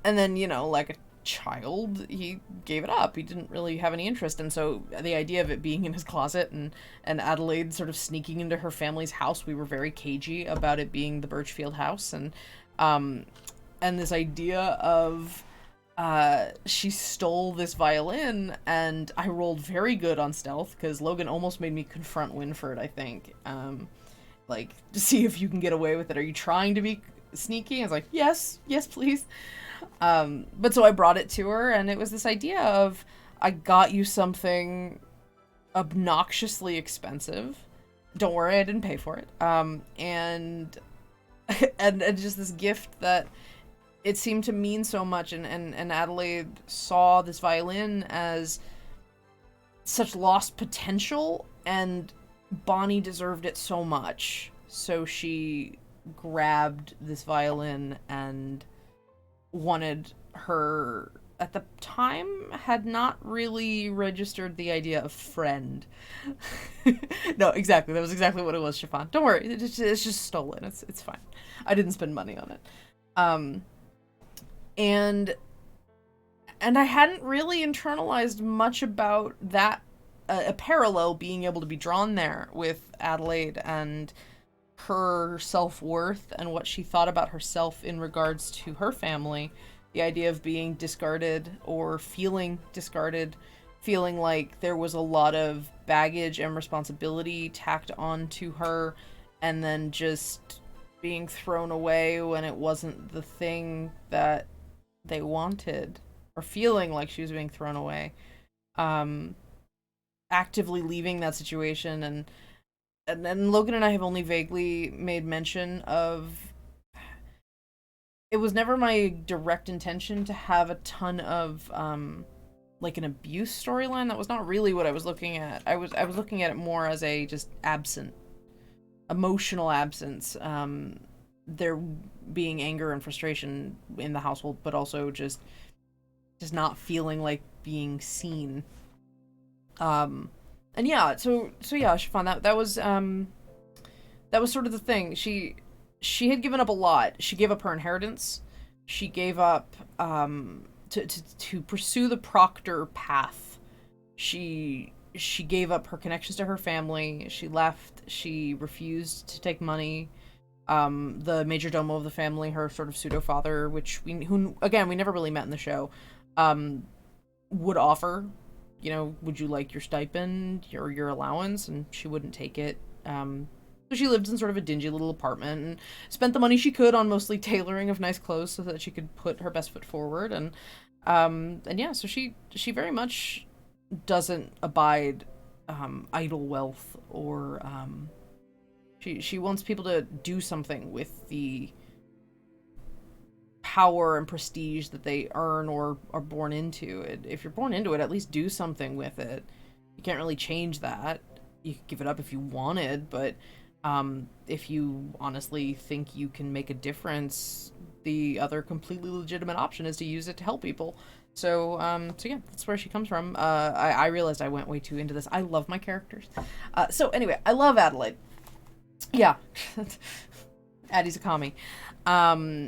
And then, like a child, he gave it up. He didn't really have any interest. And so the idea of it being in his closet and Adelaide sort of sneaking into her family's house, we were very cagey about it being the Birchfield house. And this idea of she stole this violin, and I rolled very good on stealth because Logan almost made me confront Winford, I think. Like, to see if you can get away with it. Are you trying to be sneaky? I was like, yes, please. But so I brought it to her, and it was this idea of, I got you something obnoxiously expensive. Don't worry, I didn't pay for it. And just this gift that it seemed to mean so much, and Adelaide saw this violin as such lost potential, and Bonnie deserved it so much. So she grabbed this violin and wanted her, at the time, had not really registered the idea of friend. No, exactly. That was exactly what it was, Chiffon. Don't worry. It's just stolen. It's fine. I didn't spend money on it. And I hadn't really internalized much about that, a parallel being able to be drawn there with Adelaide and her self-worth and what she thought about herself in regards to her family. The idea of being discarded or feeling discarded, feeling like there was a lot of baggage and responsibility tacked onto her, and then just being thrown away when it wasn't the thing that they wanted, or feeling like she was being thrown away. Actively leaving that situation, and Logan and I have only vaguely made mention of, it was never my direct intention to have a ton of like an abuse storyline. That was not really what I was looking at. I was looking at it more as a just emotional absence. There being anger and frustration in the household, but also just not feeling like being seen. And yeah, so yeah, Chiffon, that was sort of the thing. She had given up a lot. She gave up her inheritance. She gave up to pursue the Proctor path. She gave up her connections to her family. She left. She refused to take money. The major domo of the family, her sort of pseudo father, who again we never really met in the show, would offer, would you like your stipend or your allowance? And she wouldn't take it. So she lived in sort of a dingy little apartment and spent the money she could on mostly tailoring of nice clothes so that she could put her best foot forward. And yeah, so she very much doesn't abide idle wealth, or she wants people to do something with the power and prestige that they earn or are born into. If you're born into it, at least do something with it. You can't really change that. You could give it up if you wanted, but if you honestly think you can make a difference, the other completely legitimate option is to use it to help people. So yeah, that's where she comes from. I realized I went way too into this. I love my characters. So anyway, I love Adelaide. Yeah. Addie's a commie.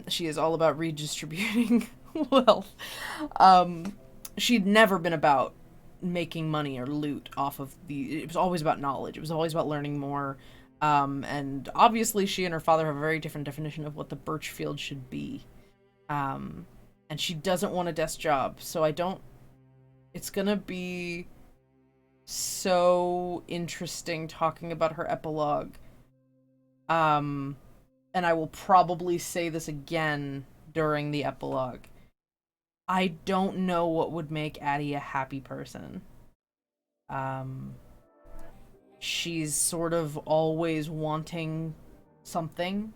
She is all about redistributing wealth. She'd never been about making money or loot off of it was always about knowledge. It was always about learning more. And obviously she and her father have a very different definition of what the Birchfield should be. And she doesn't want a desk job, so I don't... It's gonna be so interesting talking about her epilogue. And I will probably say this again during the epilogue. I don't know what would make Addie a happy person. Um, she's sort of always wanting something.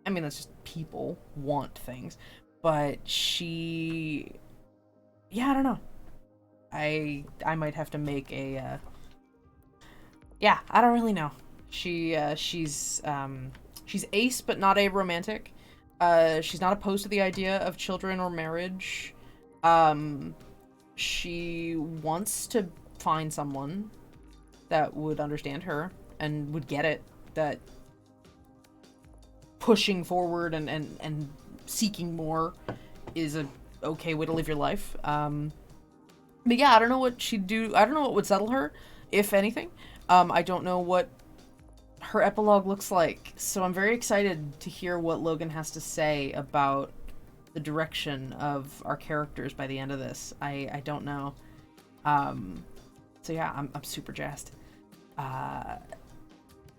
I mean, that's just people want things. But she... Yeah, I don't know. I might have to make a, Yeah, I don't really know. She's ace, but not aromantic. She's not opposed to the idea of children or marriage. She wants to find someone that would understand her and would get it, that pushing forward and seeking more is a okay way to live your life. But yeah, I don't know what she'd do. I don't know what would settle her, if anything. I don't know what her epilogue looks like. So I'm very excited to hear what Logan has to say about the direction of our characters by the end of this. I don't know. So yeah, I'm super jazzed.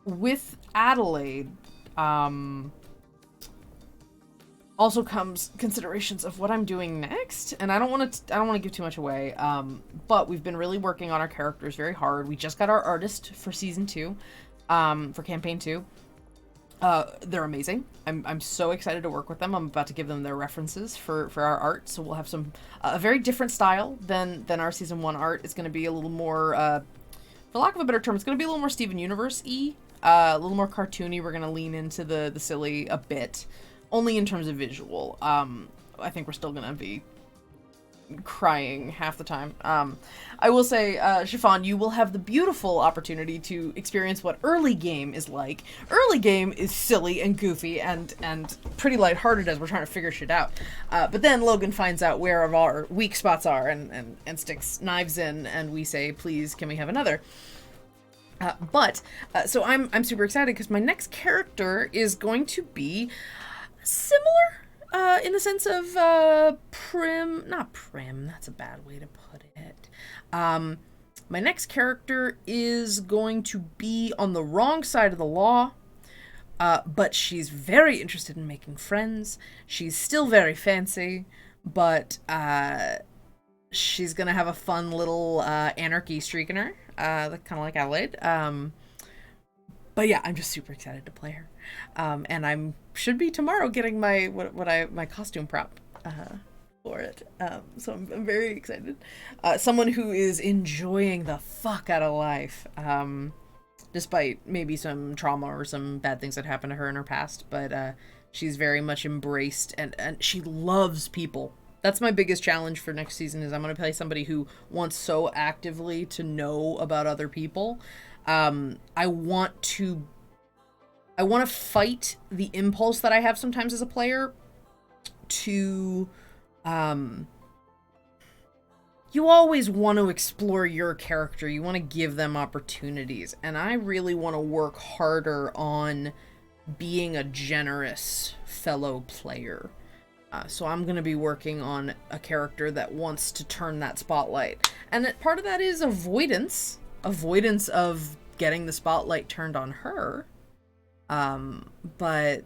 With Adelaide, also comes considerations of what I'm doing next, and I don't want to give too much away. But we've been really working on our characters very hard. We just got our artist for season 2, for campaign 2. They're amazing. I'm so excited to work with them. I'm about to give them their references for our art, so we'll have some a very different style than our season 1 art. It's going to be a little more, for lack of a better term, it's going to be a little more Steven Universe-y, a little more cartoony. We're going to lean into the silly a bit. Only in terms of visual. I think we're still gonna be crying half the time. I will say, Chiffon, you will have the beautiful opportunity to experience what early game is like. Early game is silly and goofy and pretty lighthearted as we're trying to figure shit out. But then Logan finds out where our weak spots are and sticks knives in, and we say, please, can we have another? So I'm super excited because my next character is going to be similar, in the sense of, not prim, that's a bad way to put it. My next character is going to be on the wrong side of the law, but she's very interested in making friends. She's still very fancy, but, she's gonna have a fun little, anarchy streak in her, kind of like Adelaide. But yeah, I'm just super excited to play her. And should be tomorrow getting my my costume prop for it. So I'm very excited. Someone who is enjoying the fuck out of life, despite maybe some trauma or some bad things that happened to her in her past. But she's very much embraced and she loves people. That's my biggest challenge for next season, is I'm going to play somebody who wants so actively to know about other people. I want to fight the impulse that I have sometimes as a player to, you always want to explore your character. You want to give them opportunities. And I really want to work harder on being a generous fellow player. So I'm going to be working on a character that wants to turn that spotlight. And part of that is avoidance of getting the spotlight turned on her. But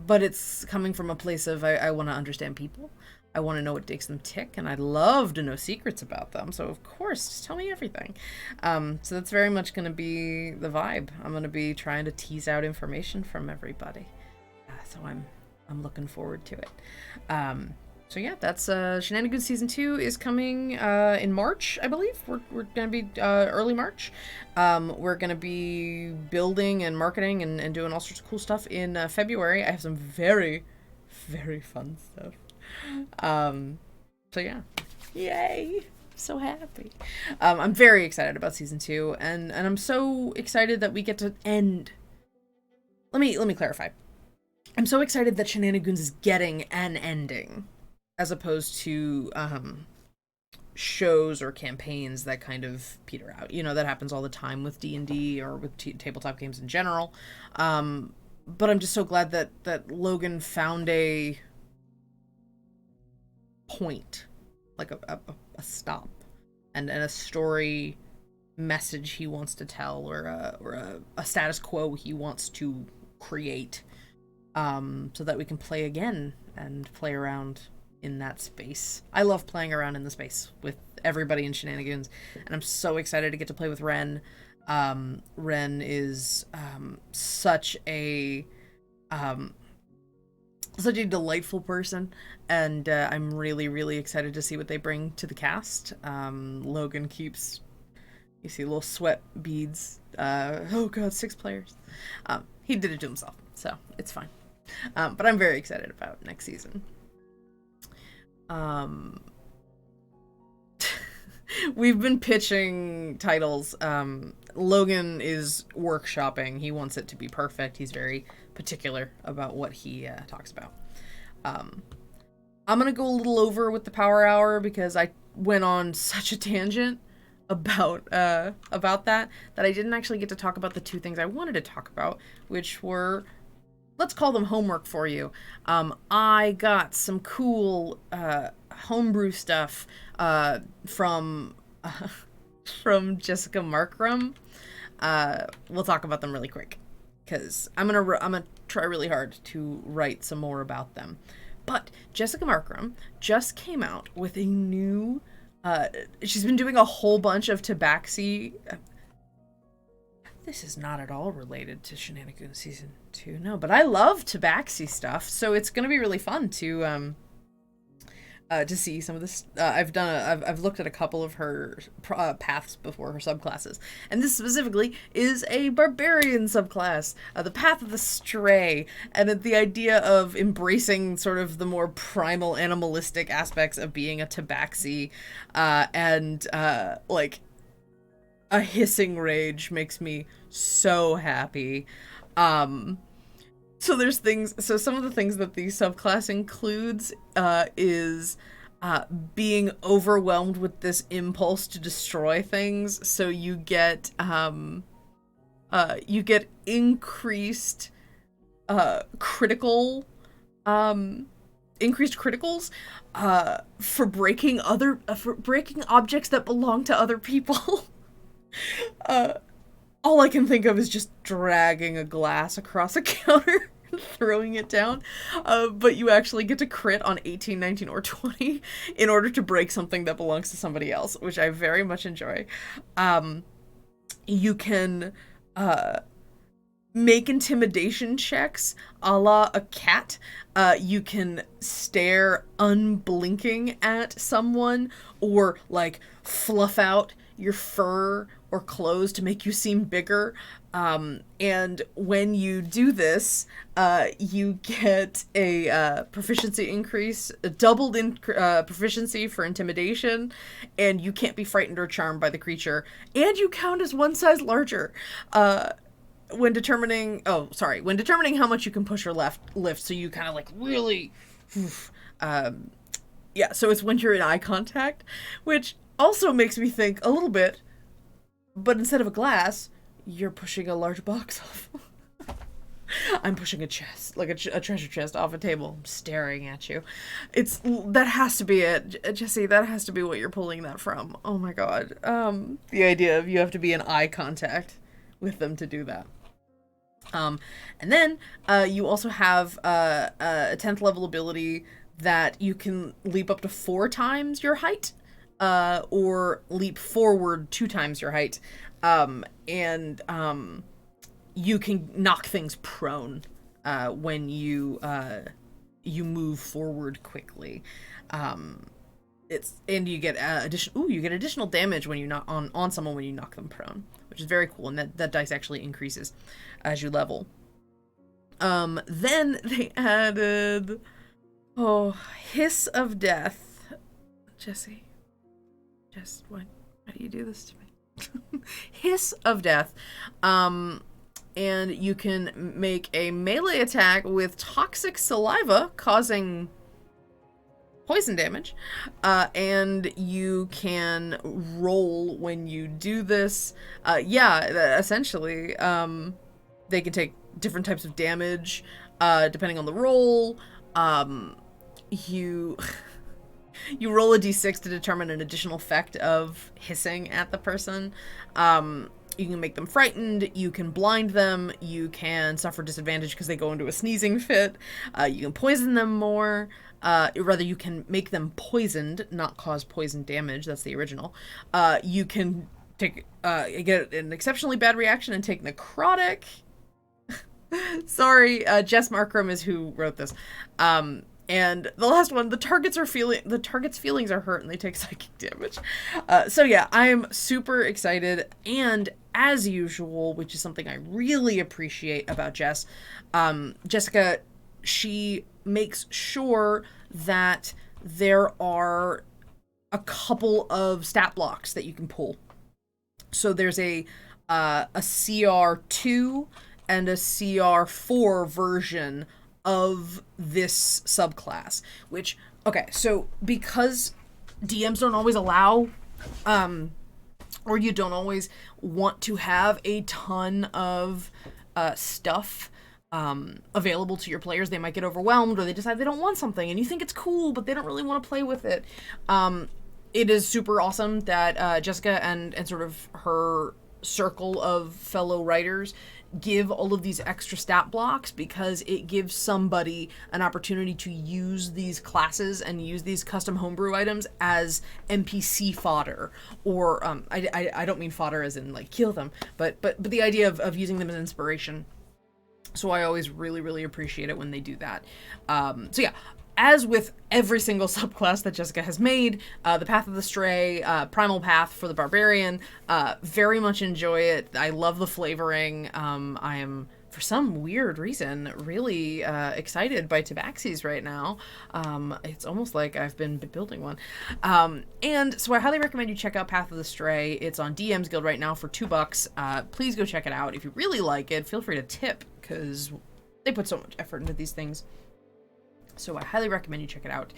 it's coming from a place of I want to understand people. I want to know what makes them tick, and I'd love to know secrets about them. So of course, just tell me everything. So that's very much going to be the vibe. I'm going to be trying to tease out information from everybody. So I'm looking forward to it. So yeah, that's Shenanigans Season 2 is coming in March, I believe. We're gonna be early March. We're gonna be building and marketing and doing all sorts of cool stuff in February. I have some very, very fun stuff. So yeah, yay! So happy. I'm very excited about Season 2, and I'm so excited that we get to end. Let me clarify. I'm so excited that Shenanigans is getting an ending, as opposed to shows or campaigns that kind of peter out. That happens all the time with D&D or with tabletop games in general. But I'm just so glad that Logan found a point, like a stop, and a story message he wants to tell, or a status quo he wants to create, so that we can play again and play around in that space. I love playing around in the space with everybody in Shenanigans, and I'm so excited to get to play with Ren. Ren is such a delightful person, and I'm really, really excited to see what they bring to the cast. Logan keeps, you see little sweat beads. Oh god, 6 players. He did it to himself, so it's fine. But I'm very excited about next season. We've been pitching titles. Logan is workshopping. He wants it to be perfect. He's very particular about what he talks about. I'm gonna go a little over with the Power Hour because I went on such a tangent about that I didn't actually get to talk about the 2 things I wanted to talk about, which were, let's call them homework for you. I got some cool homebrew stuff from Jessica Markram. We'll talk about them really quick because I'm gonna try really hard to write some more about them. But Jessica Markram just came out with a new. She's been doing a whole bunch of Tabaxi. This is not at all related to Shenanigans Season 2, no, but I love Tabaxi stuff, so it's gonna be really fun to see some of this. I've looked at a couple of her paths before, her subclasses, and this specifically is a barbarian subclass, the Path of the Stray, and the idea of embracing sort of the more primal animalistic aspects of being a Tabaxi, and like a hissing rage makes me so happy. So there's things, so some of the things that the subclass includes is being overwhelmed with this impulse to destroy things. So you get increased critical increased criticals for breaking objects that belong to other people. All I can think of is just dragging a glass across a counter and throwing it down. But you actually get to crit on 18, 19, or 20 in order to break something that belongs to somebody else, which I very much enjoy. You can make intimidation checks a la a cat. You can stare unblinking at someone, or like fluff out your fur or clothes to make you seem bigger. And when you do this, you get a proficiency increase, a doubled proficiency for intimidation, and you can't be frightened or charmed by the creature, and you count as 1 size larger. When determining how much you can push or lift, so you kind of like really, yeah, so it's when you're in eye contact, which also makes me think a little bit, but instead of a glass, you're pushing a large box off. I'm pushing a chest, like a treasure chest off a table. I'm staring at you. That has to be it, Jesse. That has to be what you're pulling that from. Oh my god. The idea of you have to be in eye contact with them to do that. And then you also have a 10th level ability that you can leap up to 4 times your height, or leap forward 2 times your height. And you can knock things prone when you move forward quickly. And you get additional damage when you knock on someone when you knock them prone, which is very cool, and that dice actually increases as you level. Then they added Hiss of Death. Jesse, why do you do this to me? Hiss of Death. And you can make a melee attack with toxic saliva, causing poison damage, and you can roll when you do this. Essentially, they can take different types of damage, depending on the roll. You you roll a d6 to determine an additional effect of hissing at the person. You can make them frightened, you can blind them, you can suffer disadvantage because they go into a sneezing fit, you can poison them more, rather you can make them poisoned, not cause poison damage, that's the original. You can take, get an exceptionally bad reaction and take necrotic. Sorry, Jess Markram is who wrote this. And the last one, the target's feelings are hurt and they take psychic damage. So yeah, I'm super excited, and as usual, which is something I really appreciate about Jess, Jessica, she makes sure that there are a couple of stat blocks that you can pull. So there's a CR2 and a CR4 version of this subclass, which, okay, so because DMs don't always allow, or you don't always want to have a ton of stuff available to your players, they might get overwhelmed, or they decide they don't want something, and you think it's cool, but they don't really want to play with it. It is super awesome that Jessica and sort of her circle of fellow writers give all of these extra stat blocks, because it gives somebody an opportunity to use these classes and use these custom homebrew items as NPC fodder, or I don't mean fodder as in like kill them, but the idea of using them as inspiration. So I always really appreciate it when they do that. So yeah, as with every single subclass that Jessica has made, the Path of the Stray, Primal Path for the Barbarian, very much enjoy it. I love the flavoring. I am, for some weird reason, really excited by Tabaxis right now. It's almost like I've been building one. And so I highly recommend you check out Path of the Stray. It's on DM's Guild right now for $2. Please go check it out. If you really like it, feel free to tip, because they put so much effort into these things. So I highly recommend you check it out.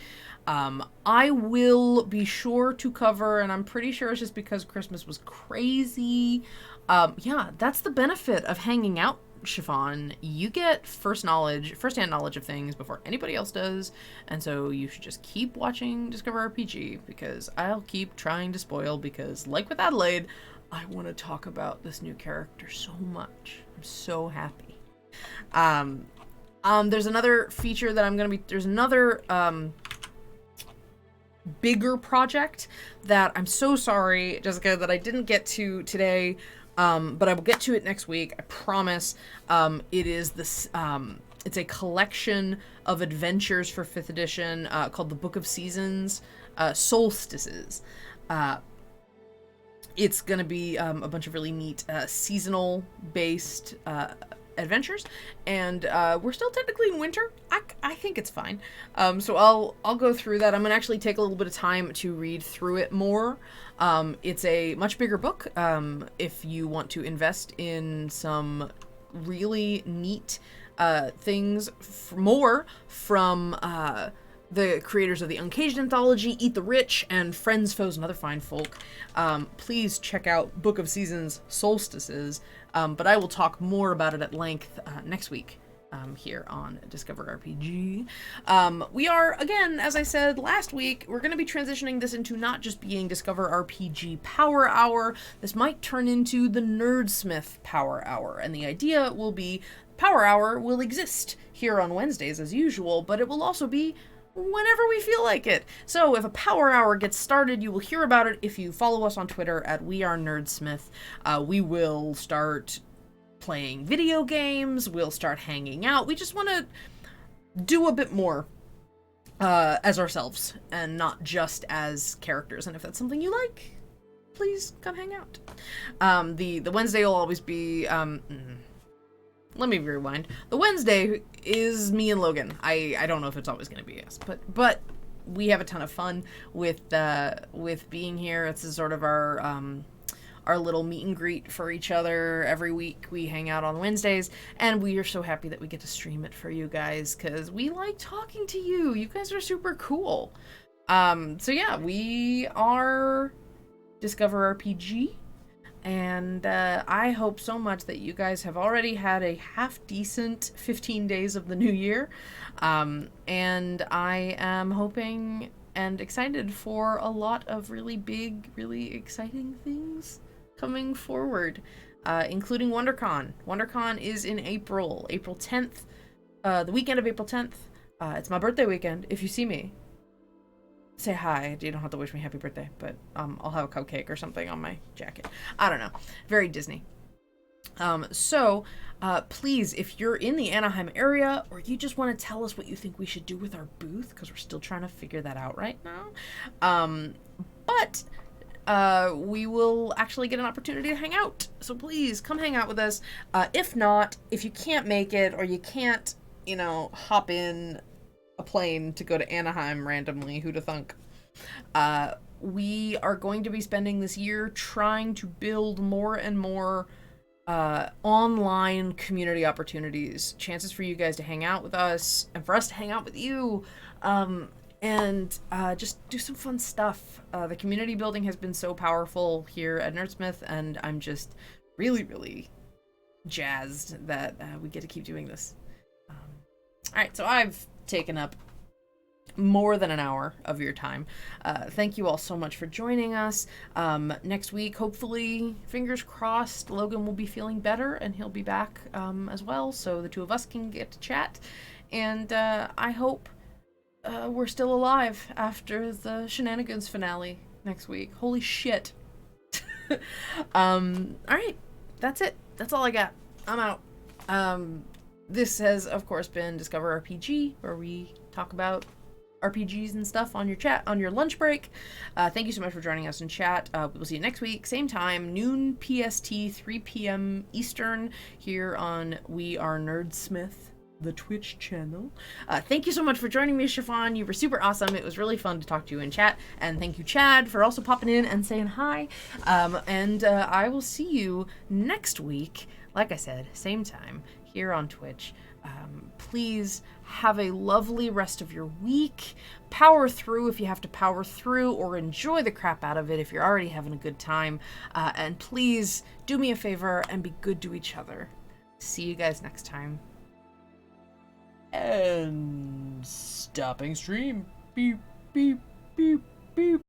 I will be sure to cover, and I'm pretty sure it's just because Christmas was crazy. Yeah, that's the benefit of hanging out, Chiffon. You get first-hand knowledge of things before anybody else does, and so you should just keep watching Discover RPG, because I'll keep trying to spoil, because like with Adelaide, I want to talk about this new character so much. I'm so happy. There's another feature that there's another, bigger project that I'm so sorry, Jessica, that I didn't get to today, but I will get to it next week, I promise. It is this, it's a collection of adventures for 5th edition, called the Book of Seasons, Solstices. It's gonna be, a bunch of really neat, seasonal-based, adventures, and we're still technically in winter. I think it's fine. So I'll go through that. I'm gonna actually take a little bit of time to read through it more. It's a much bigger book. If you want to invest in some really neat things more from the creators of the Uncaged Anthology, Eat the Rich, and Friends, Foes, and Other Fine Folk, please check out Book of Seasons Solstices, but I will talk more about it at length next week here on Discover RPG. We are, again, as I said last week, we're going to be transitioning this into not just being Discover RPG Power Hour. This might turn into the Nerdsmith Power Hour, and the idea will be Power Hour will exist here on Wednesdays as usual, but it will also be whenever we feel like it. So if a Power Hour gets started, you will hear about it if you follow us on Twitter at WeAreNerdsmith. We will start playing video games, we'll start hanging out. We just want to do a bit more as ourselves and not just as characters. And if that's something you like, please come hang out. The Wednesday will always be let me rewind. The Wednesday is me and Logan. I don't know if it's always going to be us, but we have a ton of fun with being here. It's sort of our our little meet and greet for each other every week. We hang out on Wednesdays, and we are so happy that we get to stream it for you guys because we like talking to you. You guys are super cool. So yeah, we are Discover RPG, and I hope so much that you guys have already had a half-decent 15 days of the new year, and I am hoping and excited for a lot of really big, really exciting things coming forward, including WonderCon. WonderCon is in April 10th, the weekend of April 10th. It's my birthday weekend. If you see me, say hi. You don't have to wish me happy birthday, but I'll have a cupcake or something on my jacket. I don't know. Very Disney. So please, if you're in the Anaheim area or you just want to tell us what you think we should do with our booth, because we're still trying to figure that out right now. But we will actually get an opportunity to hang out. So please come hang out with us. If not, if you can't make it or you can't, hop in a plane to go to Anaheim randomly, who'da thunk? We are going to be spending this year trying to build more and more online community opportunities, chances for you guys to hang out with us and for us to hang out with you, and just do some fun stuff. The community building has been so powerful here at Nerdsmith, and I'm just really, really jazzed that we get to keep doing this. Alright, so I've taken up more than an hour of your time. Thank you all so much for joining us. Next week, hopefully, fingers crossed, Logan will be feeling better and he'll be back as well, so the two of us can get to chat. And I hope we're still alive after the Shenanigans finale next week. Holy shit. Alright, that's it. That's all I got. I'm out. This has, of course, been Discover RPG, where we talk about RPGs and stuff on your lunch break. Thank you so much for joining us in chat. We'll see you next week, same time, noon PST, 3 p.m. Eastern, here on We Are Nerdsmith, the Twitch channel. Thank you so much for joining me, Chiffon. You were super awesome. It was really fun to talk to you in chat. And thank you, Chad, for also popping in and saying hi. And I will see you next week, like I said, same time, here on Twitch. Please have a lovely rest of your week. Power through if you have to power through, or enjoy the crap out of it if you're already having a good time. And please do me a favor and be good to each other. See you guys next time. And stopping stream. Beep, beep, beep, beep.